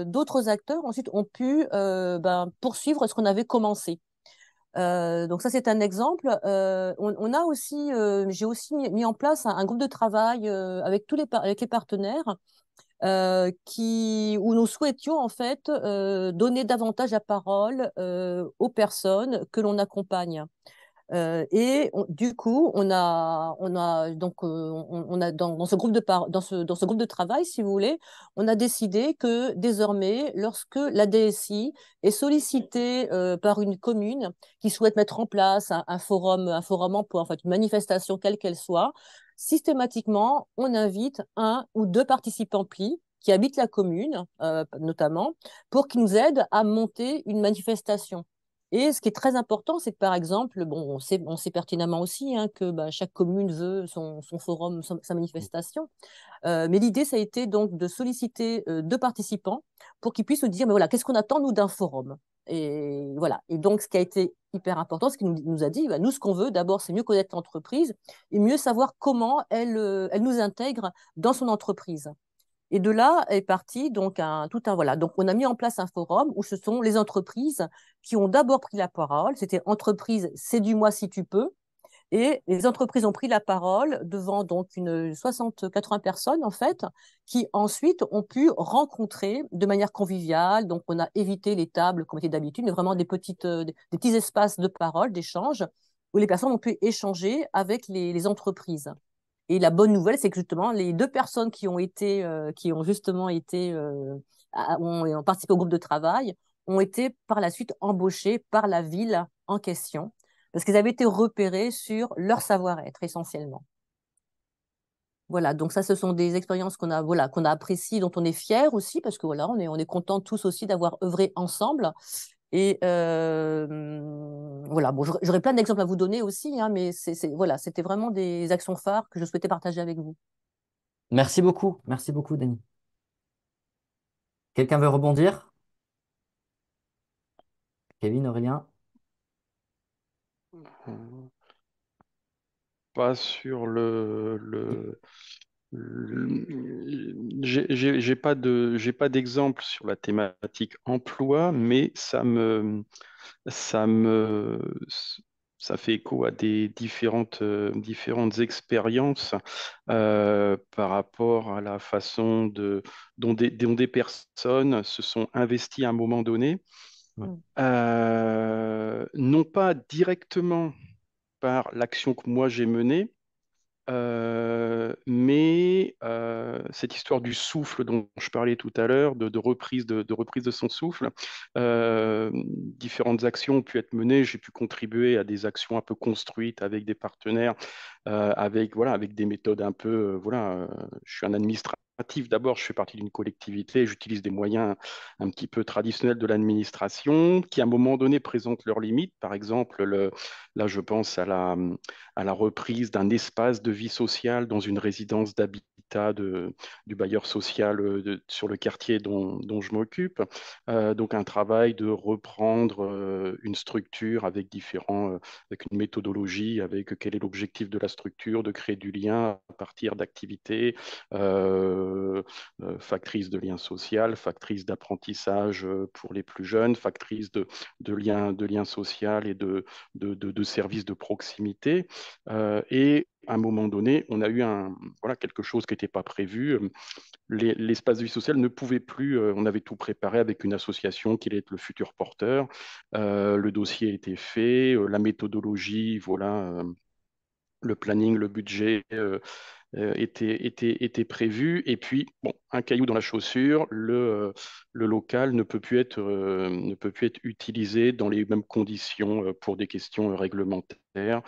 d'autres acteurs ensuite ont pu poursuivre ce qu'on avait commencé. Donc ça, c'est un exemple. J'ai aussi mis en place un groupe de travail avec les partenaires où nous souhaitions en fait donner davantage la parole aux personnes que l'on accompagne. Du coup, on a dans ce dans ce groupe de travail, si vous voulez, on a décidé que désormais, lorsque la DSI est sollicitée par une commune qui souhaite mettre en place un forum emploi, en fait, une manifestation quelle qu'elle soit, systématiquement, on invite un ou deux participants plis qui habitent la commune, notamment, pour qu'ils nous aident à monter une manifestation. Et ce qui est très important, c'est que par exemple, bon, on sait pertinemment aussi hein, que bah, chaque commune veut son forum, sa manifestation. Mais l'idée, ça a été donc de solliciter deux participants pour qu'ils puissent nous dire, mais voilà, qu'est-ce qu'on attend nous d'un forum? Et voilà. Et donc, ce qui a été hyper important, ce qu'il nous a dit, bah, nous, ce qu'on veut, d'abord, c'est mieux connaître l'entreprise et mieux savoir comment elle nous intègre dans son entreprise. Et de là est parti donc voilà. Donc on a mis en place un forum où ce sont les entreprises qui ont d'abord pris la parole. C'était entreprise, c'est du moi si tu peux. Et les entreprises ont pris la parole devant donc une 60-80 personnes en fait, qui ensuite ont pu rencontrer de manière conviviale. Donc on a évité les tables comme était d'habitude, mais vraiment des petits espaces de parole, d'échange, où les personnes ont pu échanger avec les entreprises. Et la bonne nouvelle, c'est que justement, les deux personnes qui ont justement ont participé au groupe de travail, ont été par la suite embauchées par la ville en question, parce qu'ils avaient été repérés sur leur savoir-être essentiellement. Voilà, donc ça, ce sont des expériences qu'on a appréciées, dont on est fiers aussi, parce que voilà, on est contents tous aussi d'avoir œuvré ensemble. Et voilà, bon, j'aurais plein d'exemples à vous donner aussi, hein, mais voilà, c'était vraiment des actions phares que je souhaitais partager avec vous. Merci beaucoup, Denis. Quelqu'un veut rebondir? Kevin, Aurélien? pas sur j'ai pas d'exemple sur la thématique emploi, mais ça me, ça fait écho à des différentes expériences par rapport à la façon dont des personnes se sont investies à un moment donné, Ouais. Mm. non pas directement par l'action que moi j'ai menée, mais cette histoire du souffle dont je parlais tout à l'heure, de reprise de son souffle, différentes actions ont pu être menées. J'ai pu contribuer à des actions un peu construites avec des partenaires, avec des méthodes un peu, je suis un administratif d'abord, je fais partie d'une collectivité, j'utilise des moyens un petit peu traditionnels de l'administration qui, à un moment donné, présentent leurs limites. Par exemple, là, je pense à la reprise d'un espace de vie sociale dans une résidence d'habitat du bailleur social sur le quartier dont je m'occupe. Donc un travail de reprendre une structure avec une méthodologie, avec quel est l'objectif de la structure, de créer du lien à partir d'activités factrices de lien social, factrices d'apprentissage pour les plus jeunes, factrices de lien social et de services de proximité. Et à un moment donné, on a eu quelque chose qui n'était pas prévu. L'espace de vie sociale ne pouvait plus, on avait tout préparé avec une association qui allait être le futur porteur. Le dossier était fait, la méthodologie, le planning, le budget était prévu. Et puis, bon, un caillou dans la chaussure, le local ne peut plus être utilisé dans les mêmes conditions pour des questions réglementaires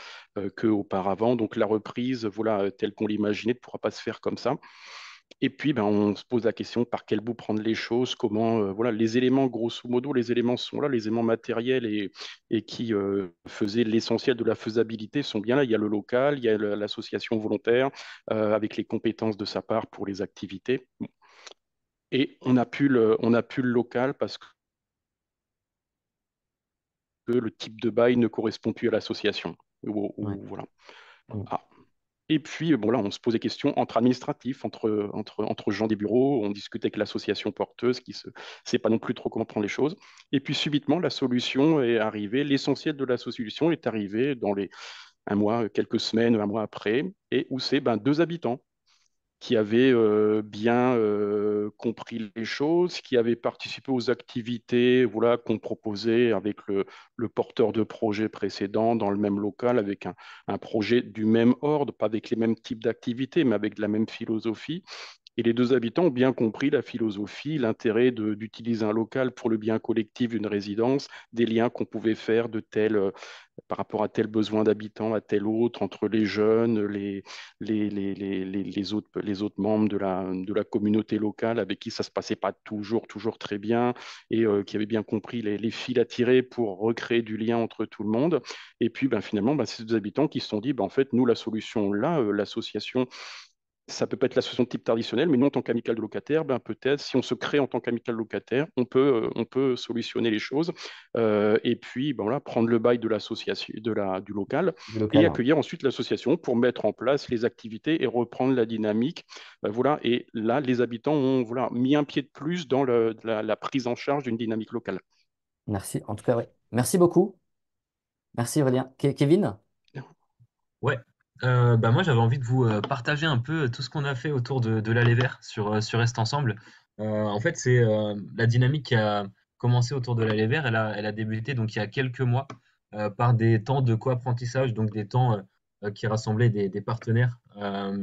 qu'auparavant. Donc la reprise, telle qu'on l'imaginait, ne pourra pas se faire comme ça. Et puis, ben, on se pose la question par quel bout prendre les choses, comment, les éléments, grosso modo, les éléments sont là, les éléments matériels et qui faisaient l'essentiel de la faisabilité sont bien là. Il y a le local, il y a l'association volontaire avec les compétences de sa part pour les activités. Et on a pu le local parce que le type de bail ne correspond plus à l'association. Ouais. Voilà. Mm. Ah. Et puis, bon, là, on se pose des questions entre administratifs, entre gens des bureaux, on discute avec l'association porteuse qui ne sait pas non plus trop comment prendre les choses. Et puis, subitement, la solution est arrivée, l'essentiel de la solution est arrivé dans un mois, quelques semaines, un mois après, et où c'est deux habitants qui avaient bien compris les choses, qui avaient participé aux activités qu'on proposait avec le porteur de projet précédent dans le même local, avec un projet du même ordre, pas avec les mêmes types d'activités, mais avec de la même philosophie. Et les deux habitants ont bien compris la philosophie, l'intérêt d'utiliser un local pour le bien collectif d'une résidence, des liens qu'on pouvait faire par rapport à tel besoin d'habitant, à tel autre, entre les jeunes, les autres membres de la communauté locale avec qui ça ne se passait pas toujours très bien et qui avaient bien compris les fils à tirer pour recréer du lien entre tout le monde. Et puis finalement, ces deux habitants qui se sont dit, en fait, nous, la solution là, l'association, ça peut pas être l'association de type traditionnel, mais nous, en tant qu'amical de locataire, peut-être, si on se crée en tant qu'amical locataire, on peut solutionner les choses. Et puis, prendre le bail de l'association, du local, Du et local, ouais. accueillir ensuite l'association pour mettre en place les activités et reprendre la dynamique. Et là, les habitants ont mis un pied de plus dans la prise en charge d'une dynamique locale. Merci. En tout cas, ouais. Merci beaucoup. Merci Aurélien. Kevin? Ouais. Moi j'avais envie de vous partager un peu tout ce qu'on a fait autour de l'Allée Vert sur Reste Ensemble. En fait, c'est la dynamique qui a commencé autour de l'Allée Vert. Elle a débuté donc il y a quelques mois par des temps de co-apprentissage, donc des temps qui rassemblaient des partenaires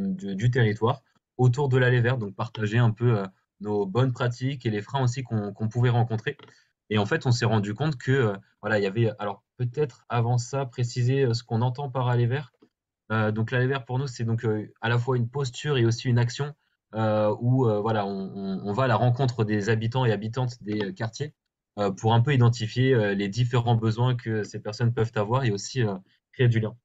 du territoire autour de l'Allée Vert, donc partager un peu nos bonnes pratiques et les freins aussi qu'on pouvait rencontrer. Et en fait, on s'est rendu compte que voilà, il y avait alors peut-être avant ça préciser ce qu'on entend par Allée Vert. Donc l'aller vert pour nous, c'est donc à la fois une posture et aussi une action où voilà, on va à la rencontre des habitants et habitantes des quartiers pour un peu identifier les différents besoins que ces personnes peuvent avoir et aussi créer du lien.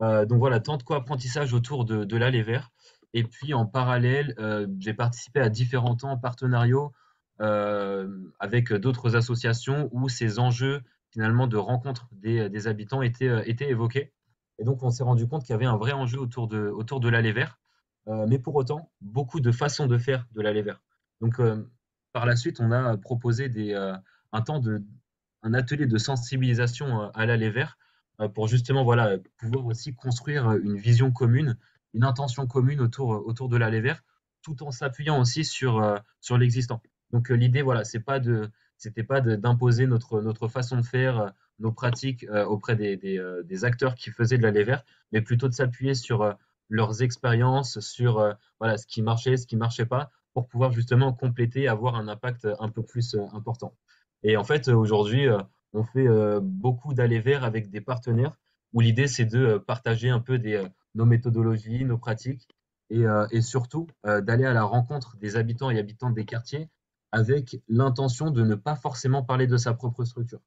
Donc voilà, tant de co-apprentissage autour de l'aller vert. Et puis en parallèle, j'ai participé à différents temps partenariaux avec d'autres associations où ces enjeux finalement de rencontre des habitants étaient évoqués. Et donc, on s'est rendu compte qu'il y avait un vrai enjeu autour de l'aller vert, mais pour autant, beaucoup de façons de faire de l'aller vert. Donc, par la suite, on a proposé un temps un atelier de sensibilisation à l'aller vert pour justement voilà, pouvoir aussi construire une vision commune, une intention commune autour de l'aller vert, tout en s'appuyant aussi sur l'existant. Donc, l'idée, voilà, c'était pas d'imposer notre façon de faire, nos pratiques auprès des acteurs qui faisaient de l'aller vert, mais plutôt de s'appuyer sur leurs expériences, sur voilà, ce qui marchait, ce qui marchait pas, pour pouvoir justement compléter, avoir un impact un peu plus important. Et en fait, aujourd'hui, on fait beaucoup d'allers verts avec des partenaires où l'idée, c'est de partager un peu nos méthodologies, nos pratiques et surtout d'aller à la rencontre des habitants et habitantes des quartiers avec l'intention de ne pas forcément parler de sa propre structure.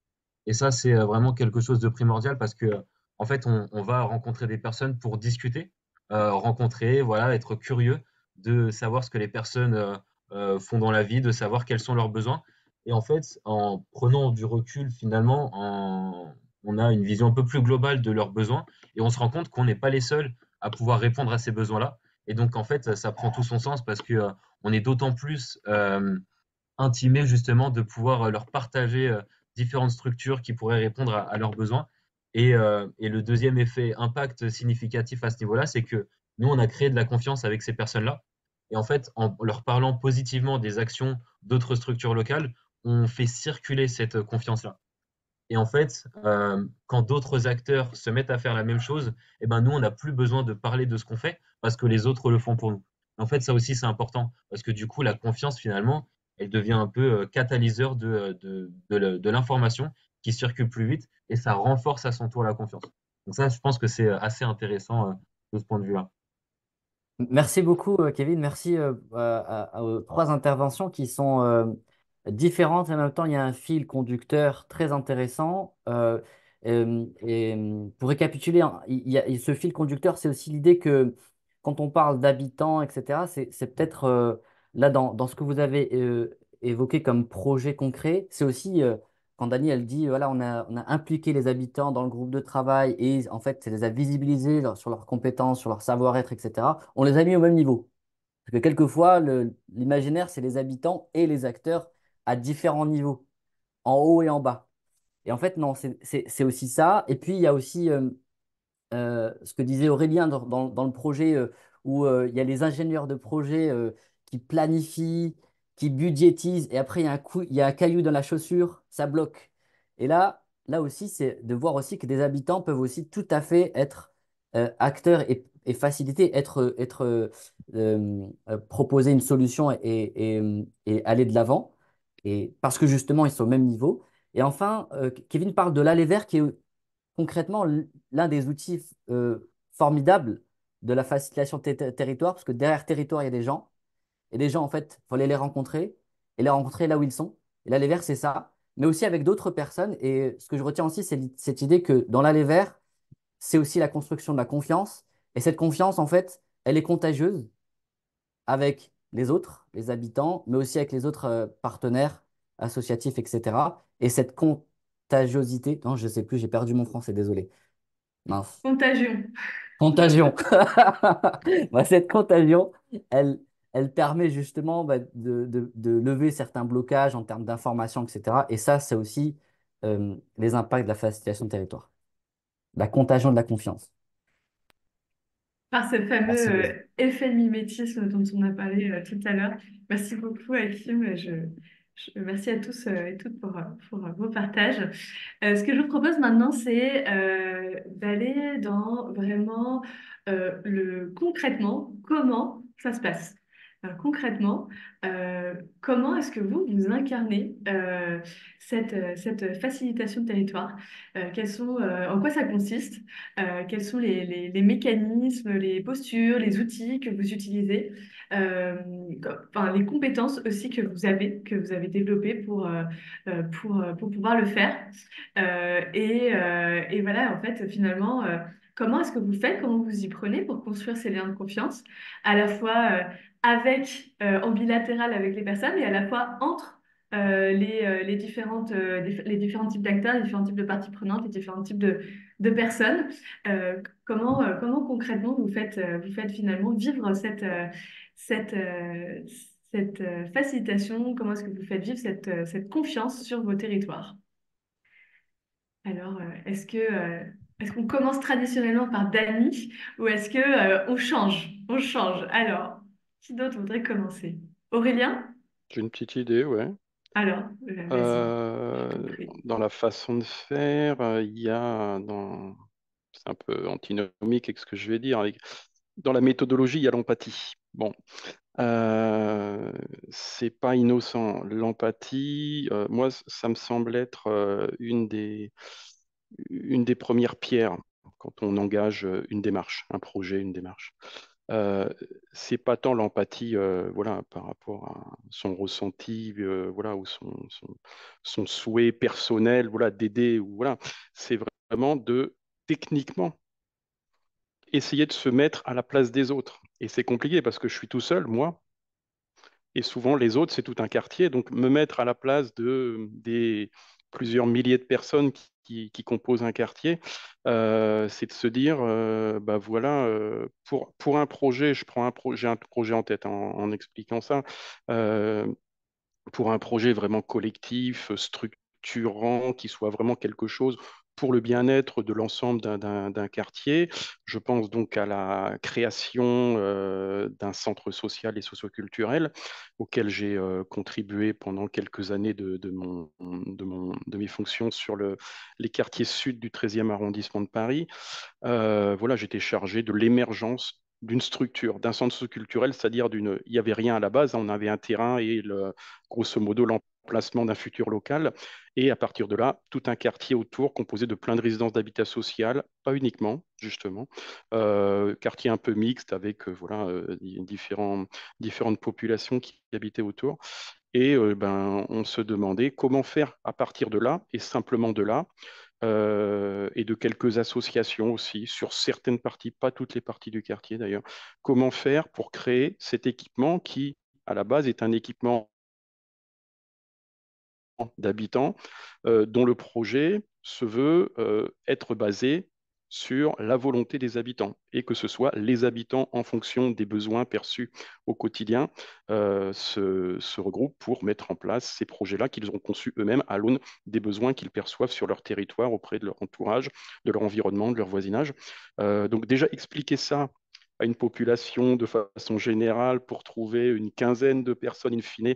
Et ça, c'est vraiment quelque chose de primordial parce que, en fait, on va rencontrer des personnes pour discuter, rencontrer, voilà, être curieux de savoir ce que les personnes font dans la vie, de savoir quels sont leurs besoins. Et en fait, en prenant du recul, finalement, on a une vision un peu plus globale de leurs besoins et on se rend compte qu'on n'est pas les seuls à pouvoir répondre à ces besoins-là. Et donc, en fait, ça prend tout son sens parce que on est d'autant plus intimé justement de pouvoir leur partager différentes structures qui pourraient répondre à leurs besoins. Et le deuxième effet impact significatif à ce niveau-là, c'est que nous, on a créé de la confiance avec ces personnes-là. Et en fait, en leur parlant positivement des actions d'autres structures locales, on fait circuler cette confiance-là. Et en fait, quand d'autres acteurs se mettent à faire la même chose, eh ben nous, on n'a plus besoin de parler de ce qu'on fait parce que les autres le font pour nous. En fait, ça aussi, c'est important parce que du coup, la confiance, finalement, elle devient un peu catalyseur de l'information qui circule plus vite et ça renforce à son tour la confiance. Donc ça, je pense que c'est assez intéressant de ce point de vue-là. Merci beaucoup, Kevin. Merci aux trois interventions qui sont différentes et en même temps, il y a un fil conducteur très intéressant. Pour récapituler, hein, ce fil conducteur, c'est aussi l'idée que quand on parle d'habitants, etc., c'est peut-être là dans ce que vous avez évoqué comme projet concret, c'est aussi quand Dani, elle dit, voilà, on a impliqué les habitants dans le groupe de travail et en fait, ça les a visibilisés sur leurs compétences, sur leur savoir-être, etc. On les a mis au même niveau. Parce que quelquefois, l'imaginaire, c'est les habitants et les acteurs à différents niveaux, en haut et en bas. Et en fait, non, c'est aussi ça. Et puis, il y a aussi ce que disait Aurélien dans le projet où il y a les ingénieurs de projet qui planifient, qui budgétisent, et après il y a un caillou dans la chaussure, ça bloque. Et là aussi, c'est de voir aussi que des habitants peuvent aussi tout à fait être acteurs et faciliter, proposer une solution et aller de l'avant. Et parce que justement, ils sont au même niveau. Et enfin, Kevin parle de l'aller vers qui est concrètement l'un des outils formidables de la facilitation territoire, parce que derrière territoire, il y a des gens. Et les gens, en fait, il faut aller les rencontrer et les rencontrer là où ils sont. Et l'aller vers, c'est ça, mais aussi avec d'autres personnes. Et ce que je retiens aussi, c'est cette idée que dans l'aller vers, c'est aussi la construction de la confiance. Et cette confiance, en fait, elle est contagieuse avec les autres, les habitants, mais aussi avec les autres partenaires associatifs, etc. Et cette contagiosité, non, je ne sais plus, j'ai perdu mon français, désolé. Mince. Contagion. Contagion. Bah, cette contagion, elle, elle permet justement bah, de lever certains blocages en termes d'information, etc. Et ça, c'est aussi les impacts de la facilitation de territoire. La contagion de la confiance. Par ce fameux Merci, Rose. effet de mimétisme dont on a parlé tout à l'heure. Merci beaucoup, Hakim. Merci à tous et toutes pour vos partages. Ce que je vous propose maintenant, c'est d'aller dans vraiment concrètement, comment ça se passe. Concrètement, comment est-ce que vous incarnez cette facilitation de territoire? En quoi ça consiste? Quels sont les mécanismes, les postures, les outils que vous utilisez, enfin, les compétences aussi que vous avez développées pour pouvoir le faire. Et voilà, en fait, finalement, comment est-ce que vous faites, comment vous y prenez pour construire ces liens de confiance, à la fois en bilatéral avec les personnes et à la fois entre les différents types d'acteurs, les différents types de parties prenantes, les différents types de personnes. Comment concrètement vous faites finalement vivre cette, euh, cette facilitation? Comment est-ce que vous faites vivre cette confiance sur vos territoires? Alors, est-ce qu'on commence traditionnellement par Dany ou est-ce que on change? On change. Alors, qui d'autre voudrait commencer? Aurélien? J'ai une petite idée, ouais. Alors, vas-y, je t'en Euh, prie. dans la façon de faire, il y a c'est un peu antinomique avec ce que je vais dire. Dans la méthodologie, il y a l'empathie. Bon, euh, c'est pas innocent. L'empathie, moi, ça me semble être une des premières pierres quand on engage une démarche, un projet, une démarche. Euh, c'est pas tant l'empathie, voilà, par rapport à son ressenti, voilà, ou son souhait personnel, voilà, d'aider, ou voilà. C'est vraiment de techniquement essayer de se mettre à la place des autres. Et c'est compliqué parce que je suis tout seul, moi, et souvent les autres, c'est tout un quartier. Donc me mettre à la place des plusieurs milliers de personnes qui composent un quartier, c'est de se dire, bah voilà, pour un projet, j'ai un projet en tête en expliquant ça. Euh, pour un projet vraiment collectif, structurant, qui soit vraiment quelque chose pour le bien-être de l'ensemble d'un quartier. Je pense donc à la création d'un centre social et socioculturel auquel j'ai contribué pendant quelques années de mes fonctions sur les quartiers sud du 13e arrondissement de Paris. Voilà, j'étais chargé de l'émergence d'une structure, d'un centre culturel, c'est-à-dire il n'y avait rien à la base, hein, on avait un terrain et grosso modo l'emplacement d'un futur local. Et à partir de là, tout un quartier autour composé de plein de résidences d'habitat social, pas uniquement, justement, quartier un peu mixte avec voilà, différentes populations qui habitaient autour. Et ben, on se demandait comment faire à partir de là, et simplement de là, et de quelques associations aussi, sur certaines parties, pas toutes les parties du quartier d'ailleurs, comment faire pour créer cet équipement qui, à la base, est un équipement d'habitants, dont le projet se veut être basé sur la volonté des habitants et que ce soit les habitants en fonction des besoins perçus au quotidien se regroupent pour mettre en place ces projets-là qu'ils ont conçus eux-mêmes à l'aune des besoins qu'ils perçoivent sur leur territoire auprès de leur entourage, de leur environnement, de leur voisinage. Donc déjà expliquer ça à une population de façon générale pour trouver une quinzaine de personnes in fine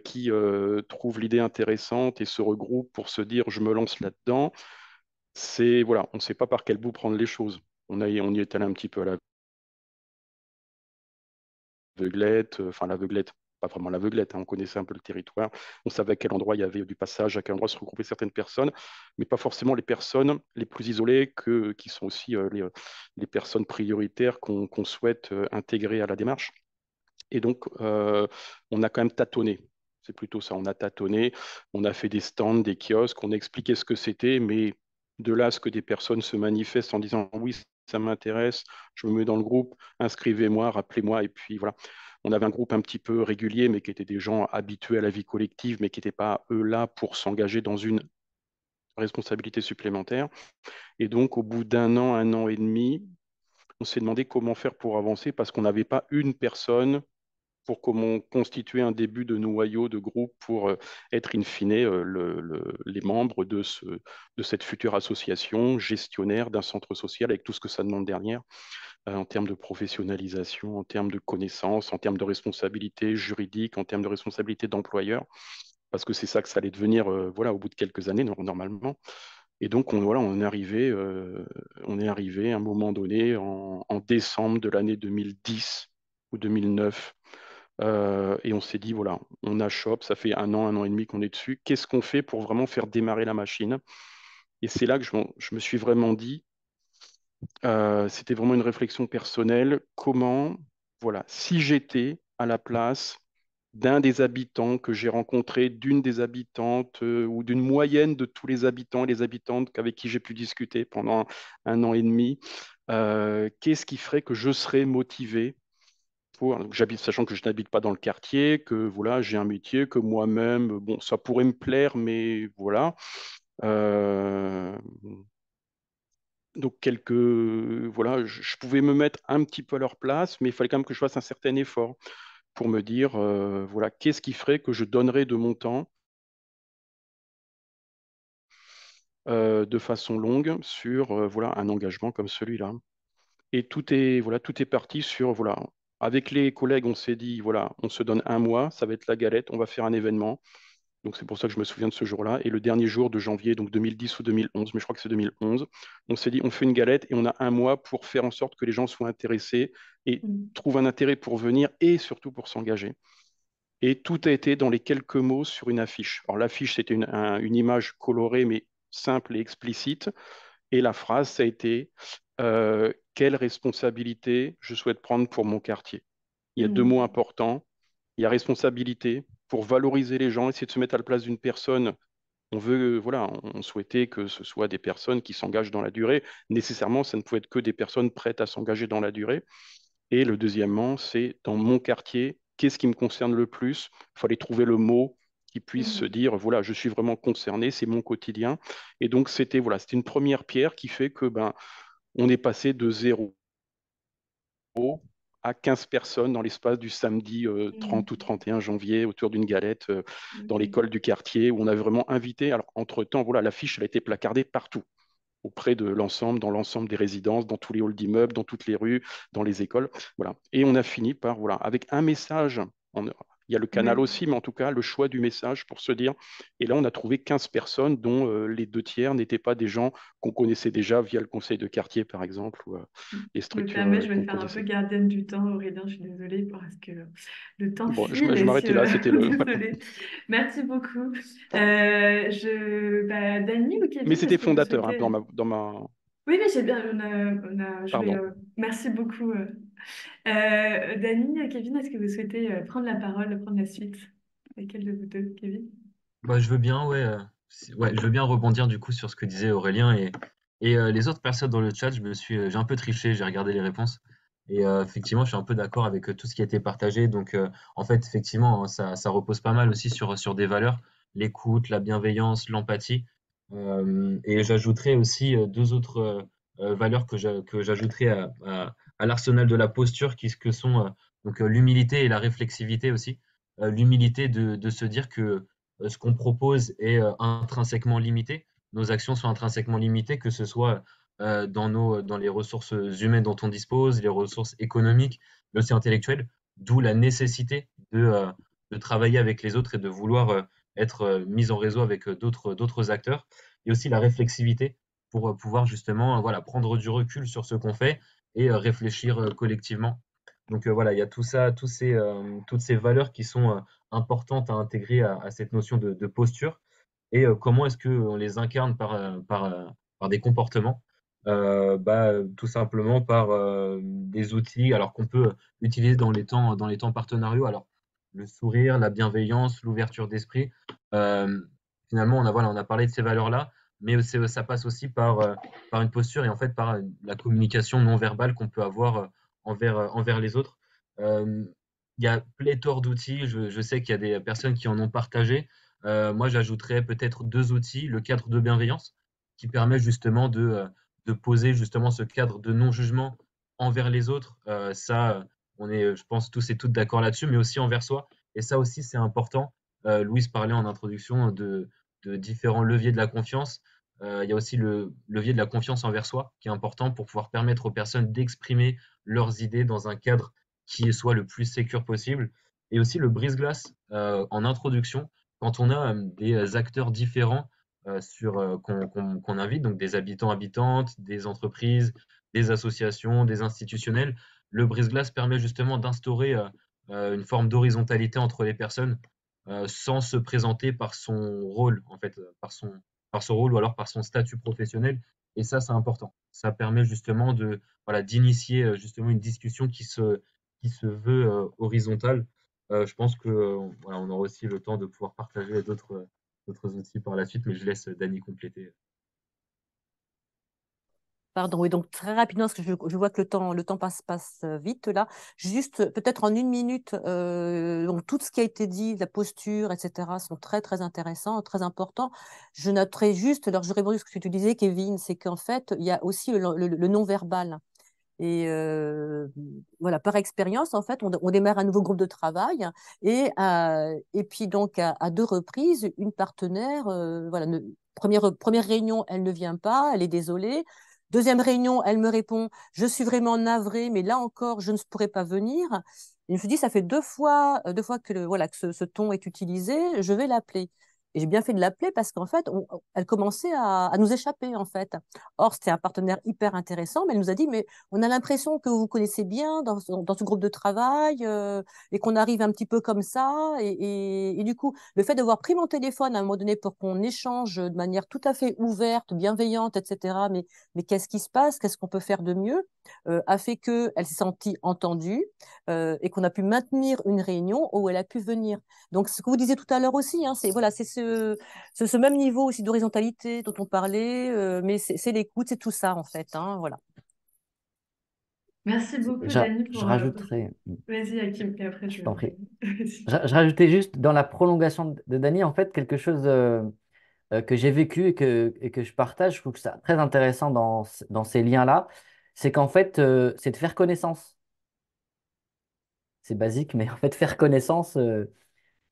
qui trouvent l'idée intéressante et se regroupent pour se dire je me lance là-dedans. C'est voilà, on ne sait pas par quel bout prendre les choses. On y est allé un petit peu à l'aveuglette, enfin l'aveuglette, pas vraiment l'aveuglette, hein, on connaissait un peu le territoire, on savait à quel endroit il y avait du passage, à quel endroit se regroupaient certaines personnes, mais pas forcément les personnes les plus isolées qui sont aussi les personnes prioritaires qu'on souhaite intégrer à la démarche. Et donc, on a quand même tâtonné. C'est plutôt ça, on a tâtonné, on a fait des stands, des kiosques, on a expliqué ce que c'était, mais de là à ce que des personnes se manifestent en disant oui, ça m'intéresse, je me mets dans le groupe, inscrivez-moi, rappelez-moi, et puis voilà. On avait un groupe un petit peu régulier, mais qui étaient des gens habitués à la vie collective, mais qui n'étaient pas, eux, là pour s'engager dans une responsabilité supplémentaire. Et donc, au bout un an et demi, on s'est demandé comment faire pour avancer, parce qu'on n'avait pas une personne pour comment constituer un début de noyau de groupe pour être in fine les membres de cette future association gestionnaire d'un centre social avec tout ce que ça demande derrière en termes de professionnalisation, en termes de connaissances, en termes de responsabilité juridique, en termes de responsabilité d'employeur, parce que c'est ça que ça allait devenir voilà, au bout de quelques années normalement. Et donc, voilà, on est arrivé à un moment donné en décembre de l'année 2010 ou 2009 et on s'est dit, voilà, on achoppe, ça fait un an et demi qu'on est dessus. Qu'est-ce qu'on fait pour vraiment faire démarrer la machine? Et c'est là que je me suis vraiment dit, c'était vraiment une réflexion personnelle, comment, voilà, si j'étais à la place d'un des habitants que j'ai rencontré, d'une des habitantes ou d'une moyenne de tous les habitants et les habitantes avec qui j'ai pu discuter pendant un an et demi, qu'est-ce qui ferait que je serais motivé donc, sachant que je n'habite pas dans le quartier, que voilà, j'ai un métier que moi-même, bon, ça pourrait me plaire, mais voilà. Euh, Donc, voilà, je pouvais me mettre un petit peu à leur place, mais il fallait quand même que je fasse un certain effort pour me dire, voilà, qu'est-ce qui ferait que je donnerais de mon temps de façon longue sur voilà, un engagement comme celui-là. Et tout est parti sur, voilà, avec les collègues, on s'est dit, voilà, on se donne un mois, ça va être la galette, on va faire un événement. Donc c'est pour ça que je me souviens de ce jour-là. Et le dernier jour de janvier, donc 2010 ou 2011, mais je crois que c'est 2011, on s'est dit, on fait une galette et on a un mois pour faire en sorte que les gens soient intéressés et Mm. trouvent un intérêt pour venir et surtout pour s'engager. Et tout a été dans les quelques mots sur une affiche. Alors l'affiche, c'était une image colorée mais simple et explicite. Et la phrase, ça a été quelle responsabilité je souhaite prendre pour mon quartier. Il y a deux mots Mm. importants. Il y a responsabilité pour valoriser les gens, essayer de se mettre à la place d'une personne. On veut, voilà, on souhaitait que ce soit des personnes qui s'engagent dans la durée. Nécessairement, ça ne pouvait être que des personnes prêtes à s'engager dans la durée. Et le deuxièmement, c'est dans mon quartier, qu'est-ce qui me concerne le plus? Il fallait trouver le mot qui puisse se Mm. dire, voilà, je suis vraiment concerné, c'est mon quotidien. Et donc, c'était une première pierre qui fait que ben, on est passé de 0 à 15 personnes dans l'espace du samedi 30 ou Mm. 31 janvier autour d'une galette dans Ok. l'école du quartier où on avait vraiment invité. Alors, entre-temps, voilà, l'affiche, elle a été placardée partout auprès de l'ensemble, dans l'ensemble des résidences, dans tous les halls d'immeubles, dans toutes les rues, dans les écoles. Voilà. Et on a fini par, voilà, avec un message. Il y a le canal Ouais. aussi, mais en tout cas, le choix du message pour se dire. Et là, on a trouvé 15 personnes, dont les deux tiers n'étaient pas des gens qu'on connaissait déjà via le conseil de quartier, par exemple, ou les Je me structures permets, je vais qu'on faire un peu connaissait. gardienne du temps, Aurélien, je suis désolée parce que le temps Bon, file je et m'arrêtais là, c'était le. Voilà. désolée. Merci beaucoup. Dany ou Mais Kevin, est-ce c'était que vous fondateur hein, souhaitez... dans ma. Oui, oui, j'ai bien, je vais, Pardon. merci beaucoup. Dany, Kevin, est-ce que vous souhaitez prendre la parole, prendre la suite? Laquelle de vous deux, Kevin? Bah, je veux bien, ouais, ouais, je veux bien rebondir du coup sur ce que disait Aurélien et les autres personnes dans le chat. J'ai un peu triché, j'ai regardé les réponses et effectivement, je suis un peu d'accord avec tout ce qui a été partagé. Donc, en fait, effectivement, hein, ça repose pas mal aussi sur des valeurs, l'écoute, la bienveillance, l'empathie. Et j'ajouterais aussi deux autres valeurs que j'ajouterais à l'arsenal de la posture, que sont donc l'humilité et la réflexivité aussi. L'humilité de se dire que ce qu'on propose est intrinsèquement limité. Nos actions sont intrinsèquement limitées, que ce soit dans les ressources humaines dont on dispose, les ressources économiques, mais aussi intellectuelles, d'où la nécessité de travailler avec les autres et de vouloir être mis en réseau avec d'autres acteurs, et aussi la réflexivité pour pouvoir justement voilà, prendre du recul sur ce qu'on fait et réfléchir collectivement. Donc voilà, il y a tout ça, toutes ces valeurs qui sont importantes à intégrer à cette notion de posture et comment est-ce qu'on les incarne par des comportements. Tout simplement par des outils alors qu'on peut utiliser dans les temps partenariaux. Alors le sourire, la bienveillance, l'ouverture d'esprit. Euh, Finalement, on a parlé de ces valeurs-là, mais ça passe aussi par une posture et en fait par la communication non verbale qu'on peut avoir envers les autres. Euh, il y a pléthore d'outils. Je sais qu'il y a des personnes qui en ont partagé. Moi, j'ajouterais peut-être deux outils. Le cadre de bienveillance, qui permet justement de poser justement ce cadre de non-jugement envers les autres. On est, je pense, tous et toutes d'accord là-dessus, mais aussi envers soi. Et ça aussi, c'est important. Louise parlait en introduction de différents leviers de la confiance. Il y a aussi le levier de la confiance envers soi, qui est important pour pouvoir permettre aux personnes d'exprimer leurs idées dans un cadre qui soit le plus sécure possible. Et aussi le brise-glace en introduction, quand on a des acteurs différents qu'on invite, donc des habitants, habitantes, des entreprises, des associations, des institutionnels. Le brise-glace permet justement d'instaurer une forme d'horizontalité entre les personnes sans se présenter par son rôle, en fait, par son rôle ou alors par son statut professionnel. Et ça, c'est important. Ça permet justement voilà, d'initier justement une discussion qui se veut horizontale. Je pense que voilà, on aura aussi le temps de pouvoir partager d'autres outils par la suite, mais je laisse Dany compléter. Pardon, oui, donc très rapidement, parce que je vois que le temps passe vite là. Juste, peut-être en une minute, donc tout ce qui a été dit, la posture, etc., sont très, très intéressants, très importants. Je noterai juste, alors je réponds à ce que tu disais, Kevin, c'est qu'en fait, il y a aussi le non-verbal. Et voilà, par expérience, en fait, on démarre un nouveau groupe de travail et puis donc à deux reprises, une partenaire, voilà, première réunion, elle ne vient pas, elle est désolée. Deuxième réunion, elle me répond, je suis vraiment navrée, mais là encore, je ne pourrais pas venir. Et je me suis dit, ça fait deux fois que, voilà, que ce ton est utilisé, je vais l'appeler. Et j'ai bien fait de l'appeler parce qu'en fait, elle commençait à nous échapper, en fait. Or, c'était un partenaire hyper intéressant, mais elle nous a dit, mais on a l'impression que vous vous connaissez bien dans ce groupe de travail et qu'on arrive un petit peu comme ça. Et du coup, le fait d'avoir pris mon téléphone à un moment donné pour qu'on échange de manière tout à fait ouverte, bienveillante, etc., mais qu'est-ce qui se passe? Qu'est-ce qu'on peut faire de mieux? A fait qu'elle s'est sentie entendue et qu'on a pu maintenir une réunion où elle a pu venir. Donc, ce que vous disiez tout à l'heure aussi, hein, c'est voilà, c'est ce même niveau aussi d'horizontalité dont on parlait, mais c'est l'écoute, c'est tout ça en fait. Hein, voilà. Merci beaucoup, Je, Dani, je pour... rajouterais, Vas-y, Hakim, et après je t'en prie. Vas-y. Je rajoutais juste dans la prolongation de Dany, en fait, quelque chose que j'ai vécu et que je partage. Je trouve que c'est très intéressant dans ces liens-là. C'est qu'en fait, c'est de faire connaissance. C'est basique, mais en fait, faire connaissance,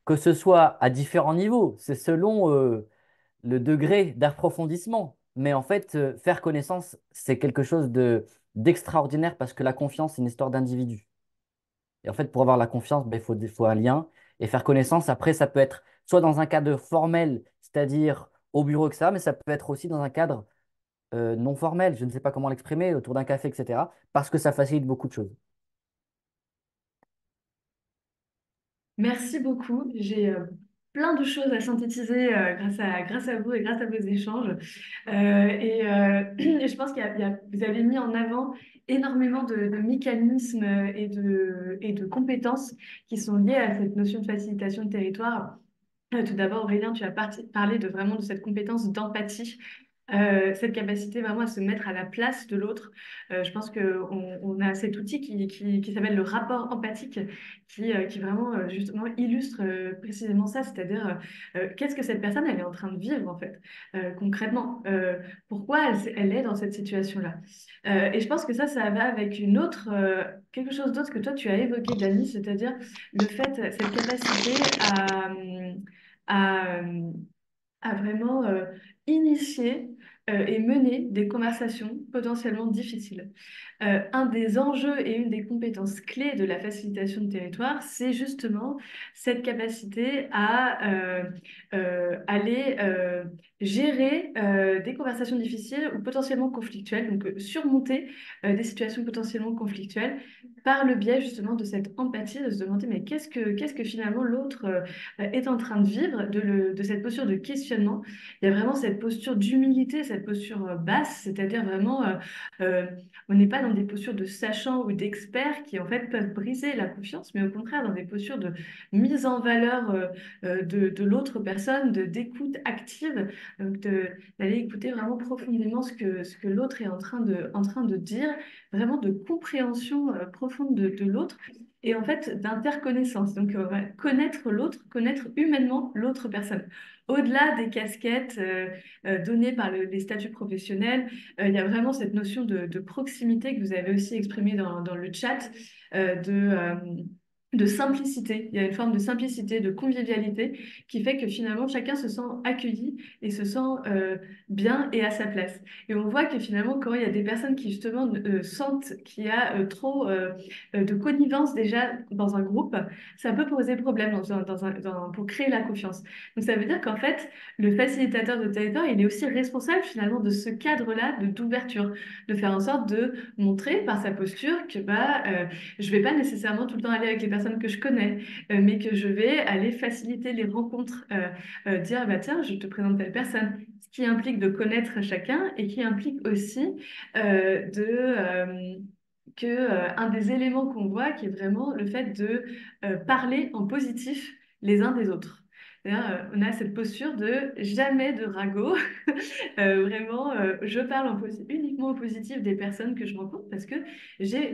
que ce soit à différents niveaux, c'est selon le degré d'approfondissement. Mais en fait, faire connaissance, c'est quelque chose d'extraordinaire parce que la confiance, c'est une histoire d'individu. Et en fait, pour avoir la confiance, ben, il faut un lien. Et faire connaissance, après, ça peut être soit dans un cadre formel, c'est-à-dire au bureau, etc., mais ça peut être aussi dans un cadre non formel, je ne sais pas comment l'exprimer, autour d'un café, etc., parce que ça facilite beaucoup de choses. Merci beaucoup. J'ai plein de choses à synthétiser grâce à vous et grâce à vos échanges. Et je pense vous avez mis en avant énormément de mécanismes et de compétences qui sont liées à cette notion de facilitation de territoire. Tout d'abord, Aurélien, tu as parlé de vraiment de cette compétence d'empathie, cette capacité vraiment à se mettre à la place de l'autre. Je pense qu'on a cet outil qui s'appelle le rapport empathique, qui vraiment justement illustre précisément ça, c'est-à-dire qu'est-ce que cette personne elle est en train de vivre en fait, concrètement, pourquoi elle est dans cette situation-là. Et je pense que ça va avec quelque chose d'autre que toi tu as évoqué, Dani, c'est-à-dire cette capacité à, à vraiment initier et mener des conversations potentiellement difficiles. Un des enjeux et une des compétences clés de la facilitation de territoire, c'est justement cette capacité à aller gérer des conversations difficiles ou potentiellement conflictuelles, donc surmonter des situations potentiellement conflictuelles par le biais justement de cette empathie, de se demander mais qu'est-ce que finalement l'autre est en train de vivre, de cette posture de questionnement. Il y a vraiment cette posture d'humilité, cette posture basse, c'est-à-dire vraiment euh, on n'est pas dans des postures de sachant ou d'experts qui en fait peuvent briser la confiance, mais au contraire dans des postures de mise en valeur de l'autre personne, d'écoute active, donc d'aller écouter vraiment profondément ce que l'autre est en train de dire, vraiment de compréhension profonde de l'autre. Et en fait, d'interconnaissance. Donc, connaître l'autre, connaître humainement l'autre personne. Au-delà des casquettes données par les statuts professionnels, il y a vraiment cette notion de proximité que vous avez aussi exprimée dans le chat, de simplicité. Il y a une forme de simplicité, de convivialité qui fait que finalement chacun se sent accueilli et se sent bien et à sa place. Et on voit que finalement quand il y a des personnes qui justement sentent qu'il y a trop de connivence déjà dans un groupe, ça peut poser problème pour créer la confiance. Donc ça veut dire qu'en fait, le facilitateur de territoire, il est aussi responsable finalement de ce cadre-là d'ouverture, de faire en sorte de montrer par sa posture que je vais pas nécessairement tout le temps aller avec les personnes que je connais, mais que je vais aller faciliter les rencontres, dire bah tiens, je te présente telle personne, ce qui implique de connaître chacun et qui implique aussi un des éléments qu'on voit qui est vraiment le fait de parler en positif les uns des autres. On a cette posture de jamais de ragot. Vraiment, je parle uniquement au positif des personnes que je rencontre parce que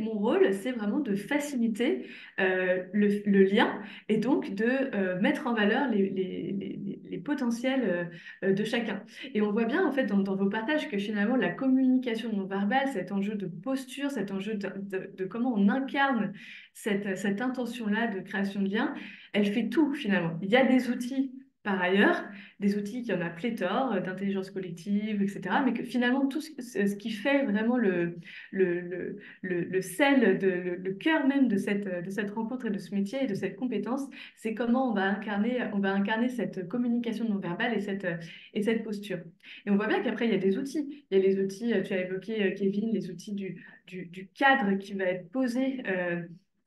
mon rôle, c'est vraiment de faciliter le lien et donc de mettre en valeur les potentiels de chacun. Et on voit bien en fait dans vos partages que finalement la communication non verbale, cet enjeu de posture, cet enjeu de comment on incarne cette intention-là de création de lien, elle fait tout finalement. Il y a des outils par ailleurs, des outils qui en a pléthore, d'intelligence collective, etc. Mais que finalement, tout ce qui fait vraiment le sel, le cœur même de cette rencontre et de ce métier et de cette compétence, c'est comment on va incarner cette communication non verbale et cette posture. Et on voit bien qu'après, il y a des outils. Il y a les outils, tu as évoqué, Kevin, les outils du cadre qui va être posé.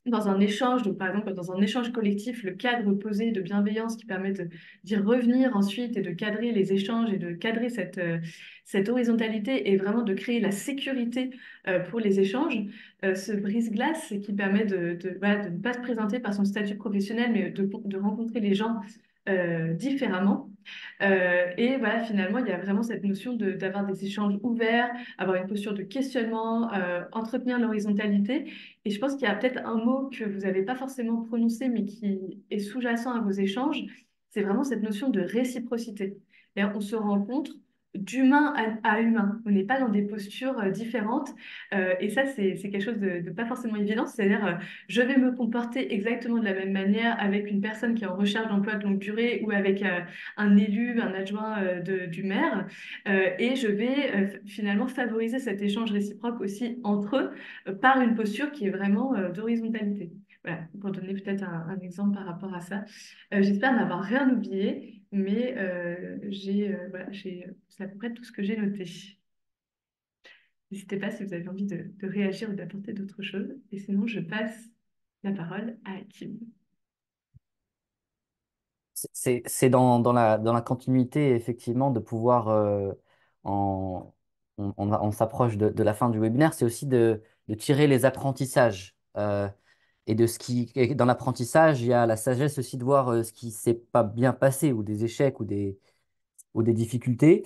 Dans un échange, donc par exemple dans un échange collectif, le cadre posé de bienveillance qui permet d'y revenir ensuite et de cadrer les échanges et de cadrer cette horizontalité et vraiment de créer la sécurité pour les échanges, ce brise-glace qui permet voilà, de ne pas se présenter par son statut professionnel, mais de rencontrer les gens différemment. Et voilà, finalement, il y a vraiment cette notion d'avoir des échanges ouverts, avoir une posture de questionnement, entretenir l'horizontalité. Et je pense qu'il y a peut-être un mot que vous n'avez pas forcément prononcé, mais qui est sous-jacent à vos échanges, c'est vraiment cette notion de réciprocité. Et on se rencontre d'humain à humain. On n'est pas dans des postures différentes. Et ça, c'est quelque chose de pas forcément évident. C'est-à-dire, je vais me comporter exactement de la même manière avec une personne qui est en recherche d'emploi de longue durée ou avec un élu, un adjoint du maire. Et je vais finalement favoriser cet échange réciproque aussi entre eux par une posture qui est vraiment d'horizontalité. Voilà, pour donner peut-être un exemple par rapport à ça. J'espère n'avoir rien oublié, mais c'est à peu près tout ce que j'ai noté. N'hésitez pas si vous avez envie de réagir ou d'apporter d'autres choses. Et sinon, je passe la parole à Hakim. C'est dans la continuité, effectivement, de pouvoir, on s'approche de la fin du webinaire, c'est aussi de tirer les apprentissages. Et et dans l'apprentissage, il y a la sagesse aussi de voir ce qui s'est pas bien passé, ou des échecs, ou des difficultés,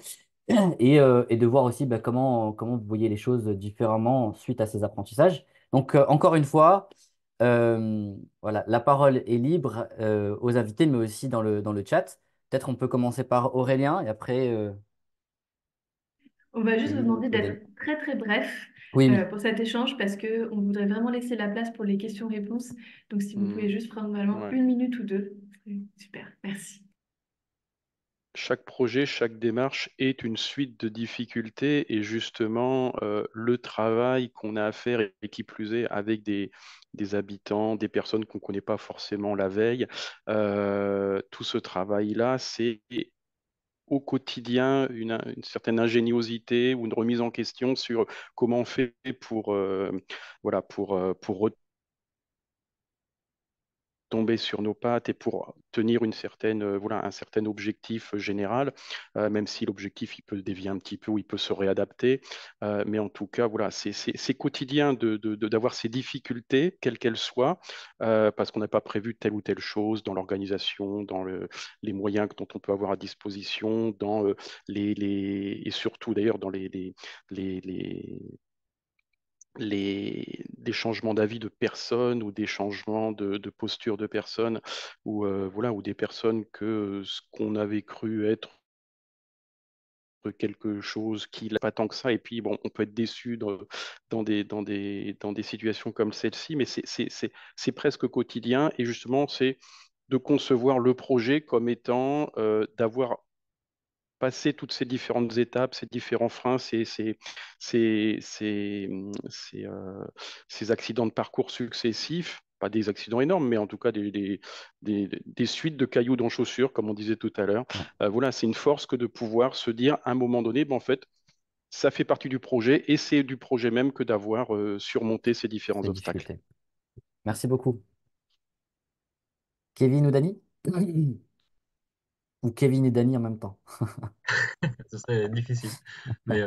et de voir aussi bah, comment vous voyez les choses différemment suite à ces apprentissages. Donc, encore une fois, voilà, la parole est libre aux invités, mais aussi dans le chat. Peut-être on peut commencer par Aurélien et après On va juste vous Kevin demander ou Dani. d'être très très bref Oui, oui. pour cet échange parce qu'on voudrait vraiment laisser la place pour les questions-réponses. Donc si vous pouvez Hmm, juste prendre vraiment ouais. une minute ou deux, c'est super, merci. Chaque projet, chaque démarche est une suite de difficultés et justement le travail qu'on a à faire et qui plus est avec des habitants, des personnes qu'on ne connaît pas forcément la veille, tout ce travail-là, c'est au quotidien une certaine ingéniosité ou une remise en question sur comment on fait voilà, pour tomber sur nos pattes et pour tenir voilà, un certain objectif général, même si l'objectif il peut dévier un petit peu ou il peut se réadapter. Mais en tout cas, voilà, c'est quotidien d'avoir ces difficultés, quelles qu'elles soient, parce qu'on n'a pas prévu telle ou telle chose dans l'organisation, les moyens dont on peut avoir à disposition, dans et surtout d'ailleurs dans des changements d'avis de personnes ou des changements de posture de personnes ou voilà ou des personnes que ce qu'on avait cru être quelque chose qui n'est pas tant que ça et puis bon on peut être déçu dans des situations comme celle-ci mais c'est presque quotidien et justement c'est de concevoir le projet comme étant d'avoir passer toutes ces différentes étapes, ces différents freins, ces, ces, ces, euh, ces accidents de parcours successifs, pas des accidents énormes, mais en tout cas des suites de cailloux dans chaussures, comme on disait tout à l'heure. Ouais, Voilà, c'est une force que de pouvoir se dire à un moment donné, ben, en fait, ça fait partie du projet et c'est du projet même que d'avoir surmonté ces différents c'est une obstacles. difficulté. Merci beaucoup. Kevin ou Dani? Ou Kevin et Dani en même temps? Ce serait difficile. Mais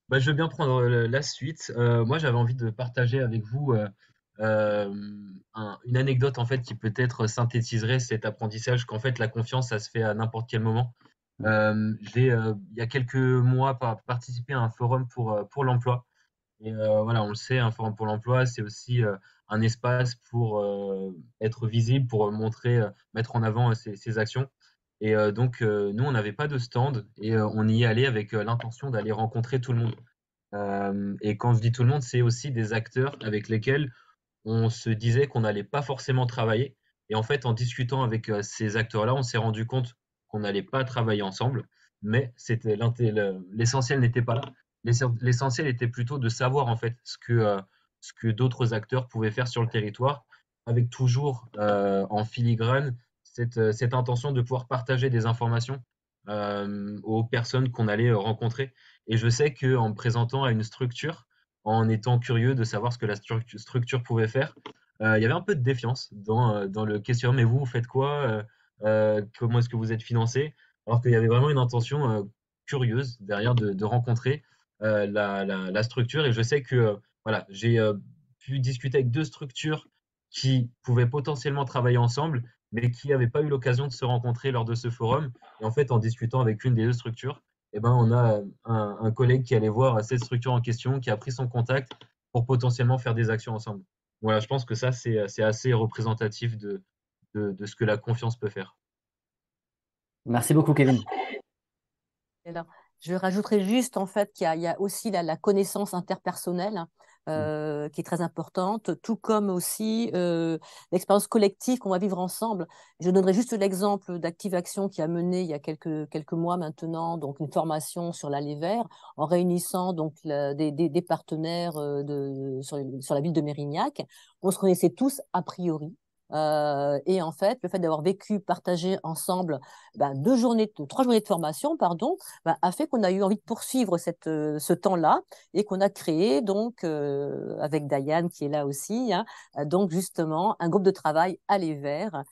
bah, je veux bien prendre la suite. Moi, j'avais envie de partager avec vous euh, une anecdote en fait qui peut-être synthétiserait cet apprentissage qu'en fait la confiance, ça se fait à n'importe quel moment. Il y a quelques mois, participé à un forum pour l'emploi. Et voilà, on le sait, un forum pour l'emploi, c'est aussi un espace pour être visible, pour montrer, mettre en avant ses actions. Et donc, nous, on n'avait pas de stand et on y est allé avec l'intention d'aller rencontrer tout le monde. Et quand je dis tout le monde, c'est aussi des acteurs avec lesquels on se disait qu'on n'allait pas forcément travailler. Et en fait, en discutant avec ces acteurs-là, on s'est rendu compte qu'on n'allait pas travailler ensemble, mais l'essentiel n'était pas là. L'essentiel était plutôt de savoir en fait ce que d'autres acteurs pouvaient faire sur le territoire, avec toujours en filigrane cette intention de pouvoir partager des informations aux personnes qu'on allait rencontrer. Et je sais qu'en me présentant à une structure, en étant curieux de savoir ce que la structure pouvait faire. Il y avait un peu de défiance dans le questionnement, mais vous faites quoi comment est-ce que vous êtes financé? Alors qu'il y avait vraiment une intention curieuse derrière de rencontrer la structure. Et je sais que voilà, j'ai pu discuter avec deux structures qui pouvaient potentiellement travailler ensemble, mais qui n'avaient pas eu l'occasion de se rencontrer lors de ce forum. Et en fait, en discutant avec une des deux structures, eh ben, on a un collègue qui allait voir cette structure en question, qui a pris son contact pour potentiellement faire des actions ensemble. Voilà, je pense que ça, c'est assez représentatif de ce que la confiance peut faire. Merci beaucoup, Kevin. Alors, je rajouterais juste en fait qu'il y a aussi la connaissance interpersonnelle qui est très importante, tout comme aussi l'expérience collective qu'on va vivre ensemble. Je donnerai juste l'exemple d'Active Action qui a mené il y a quelques mois maintenant donc une formation sur l'aller vert en réunissant donc des partenaires sur la ville de Mérignac. On se connaissait tous a priori. Et en fait, le fait d'avoir vécu, partagé ensemble ben, 3 journées de formation, pardon, ben, a fait qu'on a eu envie de poursuivre ce temps-là et qu'on a créé donc avec Diane qui est là aussi, hein, donc justement un groupe de travail Aller Vert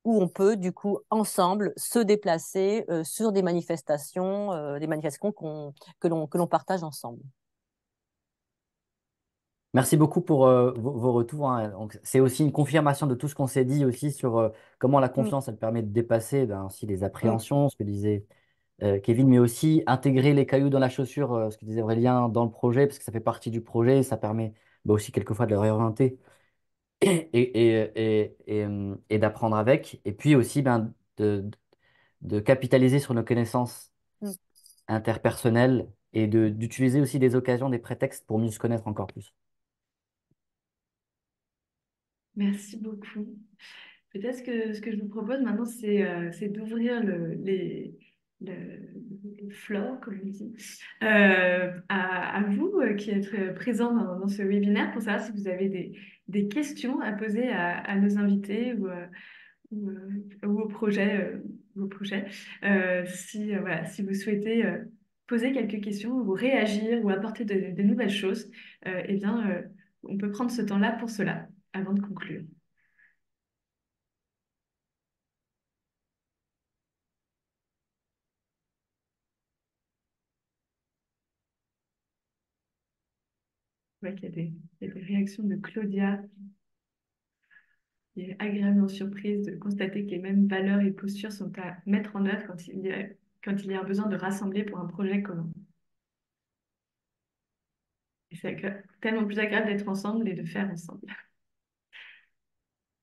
où on peut du coup ensemble se déplacer sur des manifestations que l'on partage ensemble. Merci beaucoup pour vos retours, hein. Donc, c'est aussi une confirmation de tout ce qu'on s'est dit aussi sur comment la Mm, confiance, elle permet de dépasser ben, aussi les mm, appréhensions, ce que disait Kevin, mais aussi intégrer les cailloux dans la chaussure, ce que disait Aurélien, dans le projet, parce que ça fait partie du projet, ça permet bah, aussi quelquefois de le réorienter et d'apprendre avec, et puis aussi ben, de capitaliser sur nos connaissances mm. interpersonnelles et d'utiliser aussi des occasions, des prétextes pour mieux se connaître encore plus. Merci beaucoup. Peut-être que ce que je vous propose maintenant, c'est d'ouvrir le floor, comme on dit, à vous qui êtes présents dans ce webinaire pour savoir si vous avez des questions à poser à nos invités ou au projet. Si, voilà, si vous souhaitez poser quelques questions ou réagir ou apporter de nouvelles choses, eh bien, on peut prendre ce temps-là pour cela avant de conclure. Je vois qu'il y a il y a des réactions de Claudia qui est agréablement surprise de constater que les mêmes valeurs et postures sont à mettre en œuvre quand il y a un besoin de rassembler pour un projet commun. Et c'est tellement plus agréable d'être ensemble et de faire ensemble.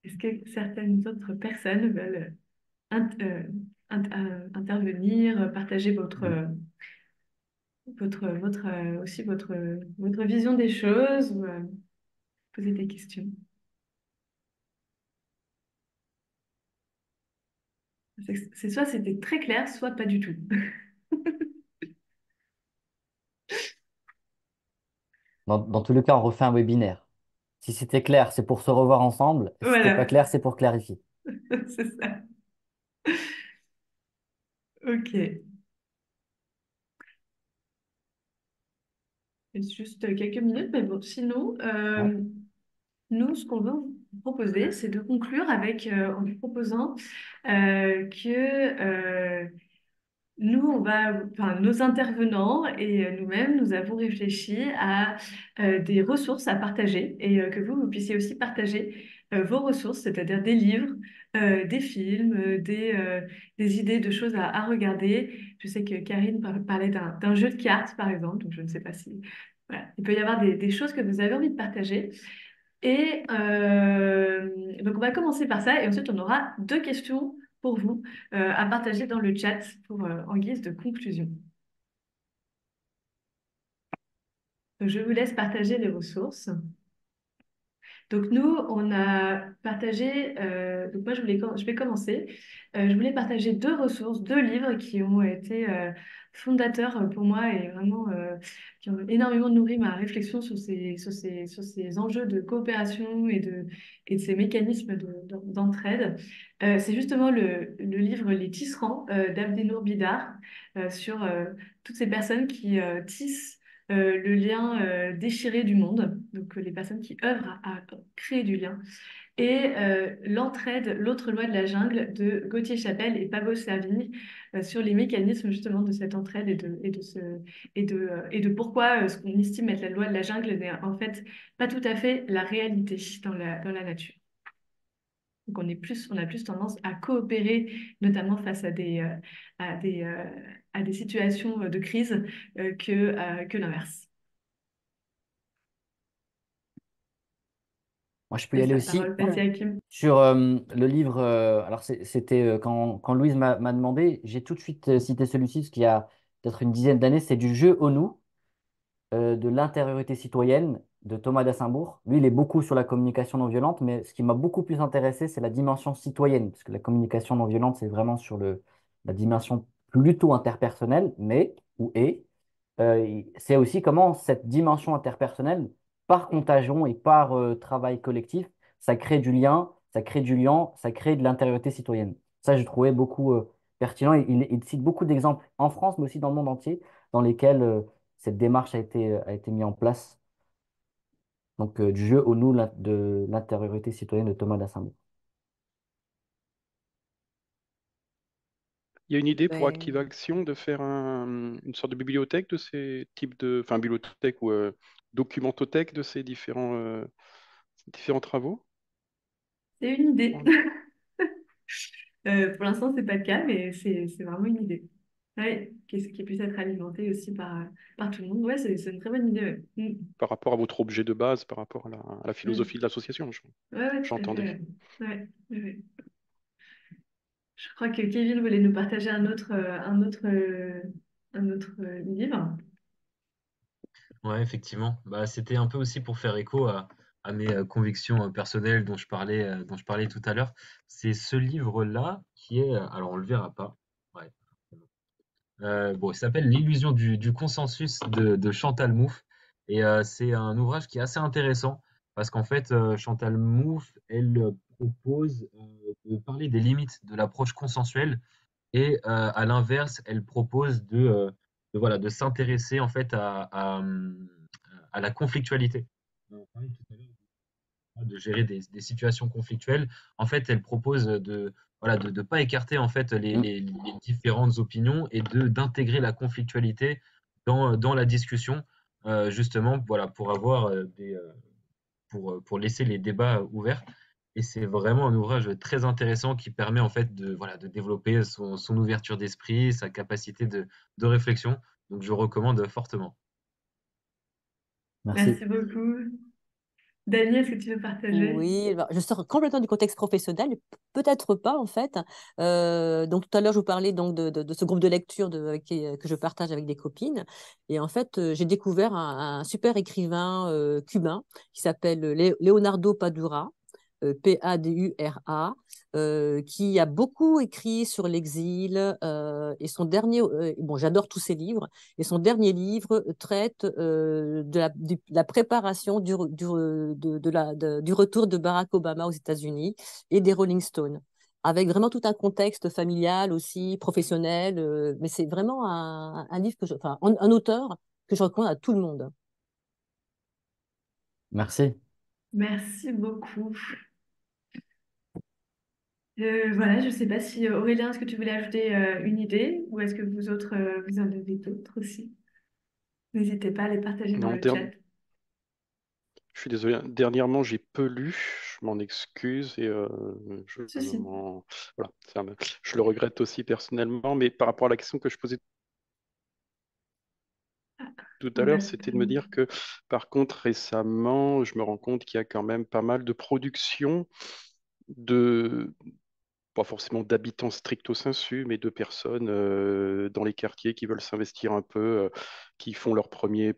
Est-ce que certaines autres personnes veulent intervenir, partager aussi votre vision des choses ou poser des questions? C'est soit c'était très clair, soit pas du tout. Dans tous les cas, on refait un webinaire. Si c'était clair, c'est pour se revoir ensemble. Et si c'était pas Voilà, clair, c'est pour clarifier. c'est ça. Ok. Juste quelques minutes, mais bon, sinon, Ouais. nous, ce qu'on veut vous proposer, c'est de conclure en vous proposant que nos intervenants et nous-mêmes, nous avons réfléchi à des ressources à partager et que vous puissiez aussi partager vos ressources, c'est-à-dire des livres, des films, des idées de choses à regarder. Je sais que Karine parlait d'un jeu de cartes, par exemple, donc je ne sais pas si... Voilà. Il peut y avoir des choses que vous avez envie de partager. Et donc, on va commencer par ça et ensuite, on aura deux questions pour vous à partager dans le chat en guise de conclusion. Donc, je vous laisse partager les ressources. Donc nous, on a partagé, donc moi je vais commencer. Je voulais partager deux ressources, deux livres qui ont été fondateurs pour moi et vraiment qui ont énormément nourri ma réflexion sur ces enjeux de coopération et de ces mécanismes d'entraide. C'est justement le livre Les Tisserands d'Abdenour Bidar sur toutes ces personnes qui tissent le lien déchiré du monde, donc les personnes qui œuvrent à créer du lien, et l'entraide, l'autre loi de la jungle de Gauthier Chapelle et Pablo Servigne sur les mécanismes justement de cette entraide et de pourquoi ce qu'on estime être la loi de la jungle n'est en fait pas tout à fait la réalité dans la nature. Donc on a plus tendance à coopérer, notamment face à des, euh, à des situations de crise que l'inverse. Moi, je peux y Laisse aller la aussi. parole passer à Kim. Sur le livre, alors c'était quand Louise m'a demandé, j'ai tout de suite cité celui-ci, parce qu'il y a peut-être une dizaine d'années, c'est du jeu ONU, de l'intériorité citoyenne de Thomas d'Assembourg. Lui, il est beaucoup sur la communication non violente, mais ce qui m'a beaucoup plus intéressé, c'est la dimension citoyenne, parce que la communication non violente, c'est vraiment sur la dimension plutôt interpersonnelle, mais, ou est, c'est aussi comment cette dimension interpersonnelle, par contagion et par travail collectif, ça crée du lien, ça crée du lien, ça crée de l'intériorité citoyenne. Ça, j'ai trouvé beaucoup pertinent. Il cite beaucoup d'exemples en France, mais aussi dans le monde entier, dans lesquels cette démarche a été mise en place. Donc, du jeu au nous de l'intériorité citoyenne de Thomas d'Assembourg. Il y a une idée pour Active Ben, Action de faire une sorte de bibliothèque de ces types de, enfin bibliothèque ou documentothèque de ces différents travaux? C'est une idée. Voilà. Pour l'instant, c'est pas le cas, mais c'est vraiment une idée. Ouais, qui puisse être alimentée aussi par tout le monde. Ouais, c'est une très bonne idée. Ouais. Par rapport à votre objet de base, par rapport à la Mm. philosophie de l'association, Ouais, ouais, tout à j'entendais. fait. Ouais, ouais, ouais. Je crois que Kevin voulait nous partager un autre livre. Ouais, effectivement. Bah, c'était un peu aussi pour faire écho à mes convictions personnelles dont je parlais tout à l'heure. C'est ce livre-là qui est, alors on le verra pas. Ouais. Bon, il s'appelle L'illusion du consensus de Chantal Mouffe. Et c'est un ouvrage qui est assez intéressant parce qu'en fait, Chantal Mouffe, elle propose de parler des limites de l'approche consensuelle et à l'inverse, elle propose voilà, de s'intéresser en fait à la conflictualité. On parlait tout à l'heure de gérer des situations conflictuelles. En fait, elle propose voilà, de pas écarter en fait Mm. les différentes opinions et d'intégrer la conflictualité dans la discussion, justement, voilà, pour avoir pour laisser les débats ouverts. Et c'est vraiment un ouvrage très intéressant qui permet en fait voilà, de développer son ouverture d'esprit, sa capacité de réflexion. Donc je recommande fortement. Merci. Merci beaucoup. Dani, est-ce que tu veux partager? oui, alors, je sors complètement du contexte professionnel, peut-être pas en fait. Donc tout à l'heure, je vous parlais donc de ce groupe de lecture que je partage avec des copines. Et en fait, j'ai découvert un super écrivain cubain qui s'appelle Leonardo Padura. Padura, qui a beaucoup écrit sur l'exil. Et son dernier, bon, j'adore tous ses livres, et son dernier livre traite de la préparation du retour de Barack Obama aux États-Unis et des Rolling Stones, avec vraiment tout un contexte familial aussi, professionnel. Mais c'est vraiment un livre enfin, un auteur que je recommande à tout le monde. Merci. Merci beaucoup. Voilà, je ne sais pas si Aurélien, est-ce que tu voulais ajouter une idée ou est-ce que vous autres, vous en avez d'autres aussi? N'hésitez pas à les partager dans Non, le chat. je suis désolé. Dernièrement, j'ai peu lu. Je m'en excuse et Ceci. voilà, je le regrette aussi personnellement. Mais par rapport à la question que je posais tout à On a... l'heure, c'était de me dire que, par contre, récemment, je me rends compte qu'il y a quand même pas mal de productions de, pas forcément d'habitants stricto sensu, mais de personnes dans les quartiers qui veulent s'investir un peu, qui font leur premier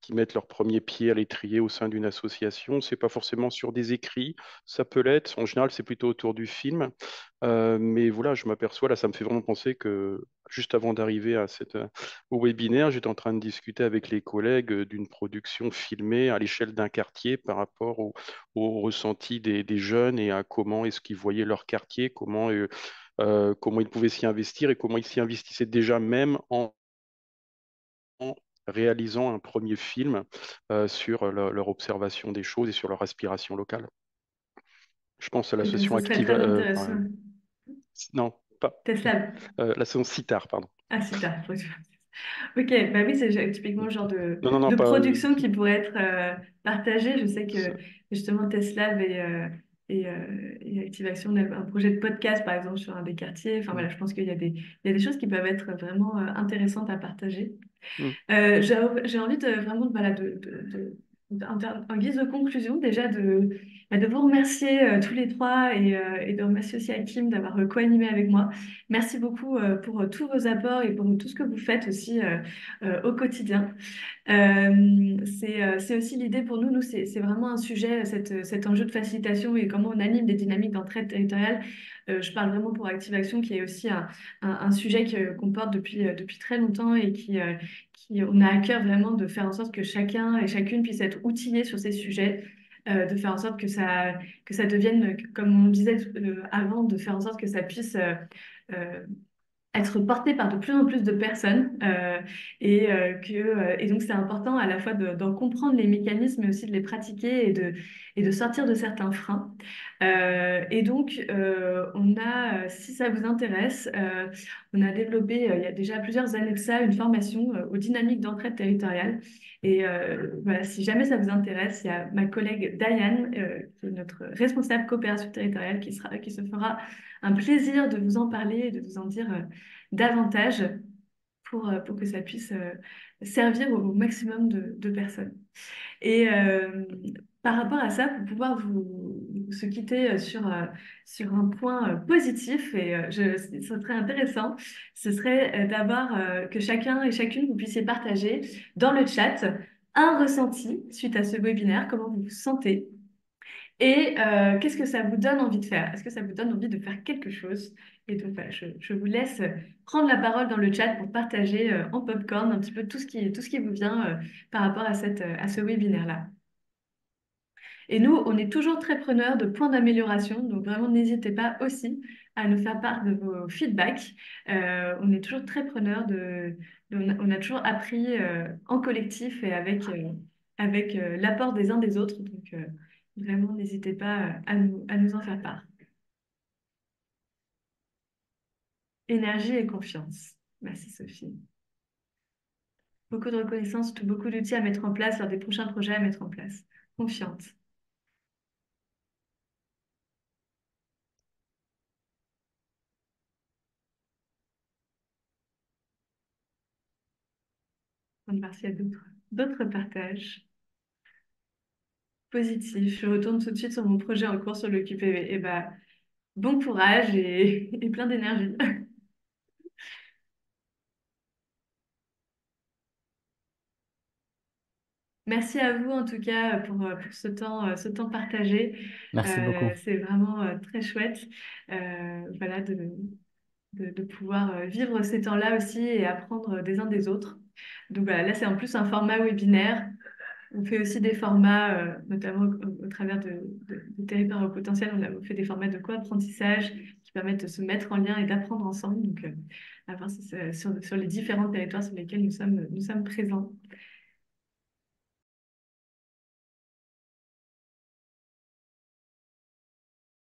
qui mettent leur premier pied à l'étrier au sein d'une association. C'est pas forcément sur des écrits, ça peut l'être. En général, c'est plutôt autour du film. Mais voilà, je m'aperçois, là, ça me fait vraiment penser que juste avant d'arriver au webinaire, j'étais en train de discuter avec les collègues d'une production filmée à l'échelle d'un quartier par rapport au ressenti des jeunes et à comment est-ce qu'ils voyaient leur quartier, comment ils pouvaient s'y investir et comment ils s'y investissaient déjà même en réalisant un premier film sur leur observation des choses et sur leur aspiration locale. Je pense à Eh ben, l'association ce serait Active, très intéressant. non, pas Tesla. l'association CITAR, pardon. Ah, si, t'as. Ok, bah oui, c'est typiquement le genre Non, non, non, de pas. production qui pourrait être partagée. Je sais que Ça- justement Tesla et Activation, on a un projet de podcast par exemple sur un des quartiers. Enfin Mm, voilà, je pense il y a des choses qui peuvent être vraiment intéressantes à partager. mm, J'ai envie de vraiment voilà, en guise de conclusion, déjà de vous remercier tous les trois et de remercier aussi Hakim d'avoir co-animé avec moi. Merci beaucoup pour tous vos apports et pour tout ce que vous faites aussi au quotidien. C'est aussi l'idée pour nous, c'est vraiment un sujet, cet enjeu de facilitation et comment on anime des dynamiques d'entraide territoriale. Je parle vraiment pour Active Action, qui est aussi un sujet qu'on porte depuis très longtemps et on a à cœur vraiment de faire en sorte que chacun et chacune puisse être outillé sur ces sujets. De faire en sorte que ça devienne, comme on disait avant, de faire en sorte que ça puisse euh, être porté par de plus en plus de personnes et donc c'est important à la fois d'en comprendre les mécanismes mais aussi de les pratiquer et de sortir de certains freins. Et donc on a, si ça vous intéresse, on a développé il y a déjà plusieurs années de ça une formation aux dynamiques d'entraide territoriale. Et voilà, si jamais ça vous intéresse, il y a ma collègue Diane, qui est notre responsable coopération territoriale, qui se fera un plaisir de vous en parler et de vous en dire davantage pour que ça puisse servir au maximum de personnes. Et par rapport à ça, pour pouvoir se quitter sur un point positif, et ce serait intéressant, ce serait d'avoir que chacun et chacune, vous puissiez partager dans le chat un ressenti suite à ce webinaire, comment vous vous sentez. Et qu'est-ce que ça vous donne envie de faire? Est-ce que ça vous donne envie de faire quelque chose? Et donc, voilà, je vous laisse prendre la parole dans le chat pour partager en popcorn un petit peu tout ce qui vous vient par rapport à à ce webinaire-là. Et nous, on est toujours très preneurs de points d'amélioration, donc vraiment n'hésitez pas aussi à nous faire part de vos feedbacks. On est toujours très preneurs on a toujours appris en collectif et avec l'apport des uns des autres. Donc vraiment, n'hésitez pas à nous en faire part. Énergie et confiance. Merci Sophie. Beaucoup de reconnaissance, beaucoup d'outils à mettre en place lors des prochains projets à mettre en place. Confiante. On va voir s'il y a d'autres partages. Positif. Je retourne tout de suite sur mon projet en cours sur le QPV. Et ben, bon courage et plein d'énergie. Merci à vous en tout cas pour ce temps partagé. Merci beaucoup. C'est vraiment très chouette voilà, de pouvoir vivre ces temps-là aussi et apprendre des uns des autres. Donc voilà, là c'est en plus un format webinaire. On fait aussi des formats, notamment au travers de territoires au potentiel, on fait des formats de co-apprentissage qui permettent de se mettre en lien et d'apprendre ensemble. Donc, à voir sur les différents territoires sur lesquels nous sommes présents.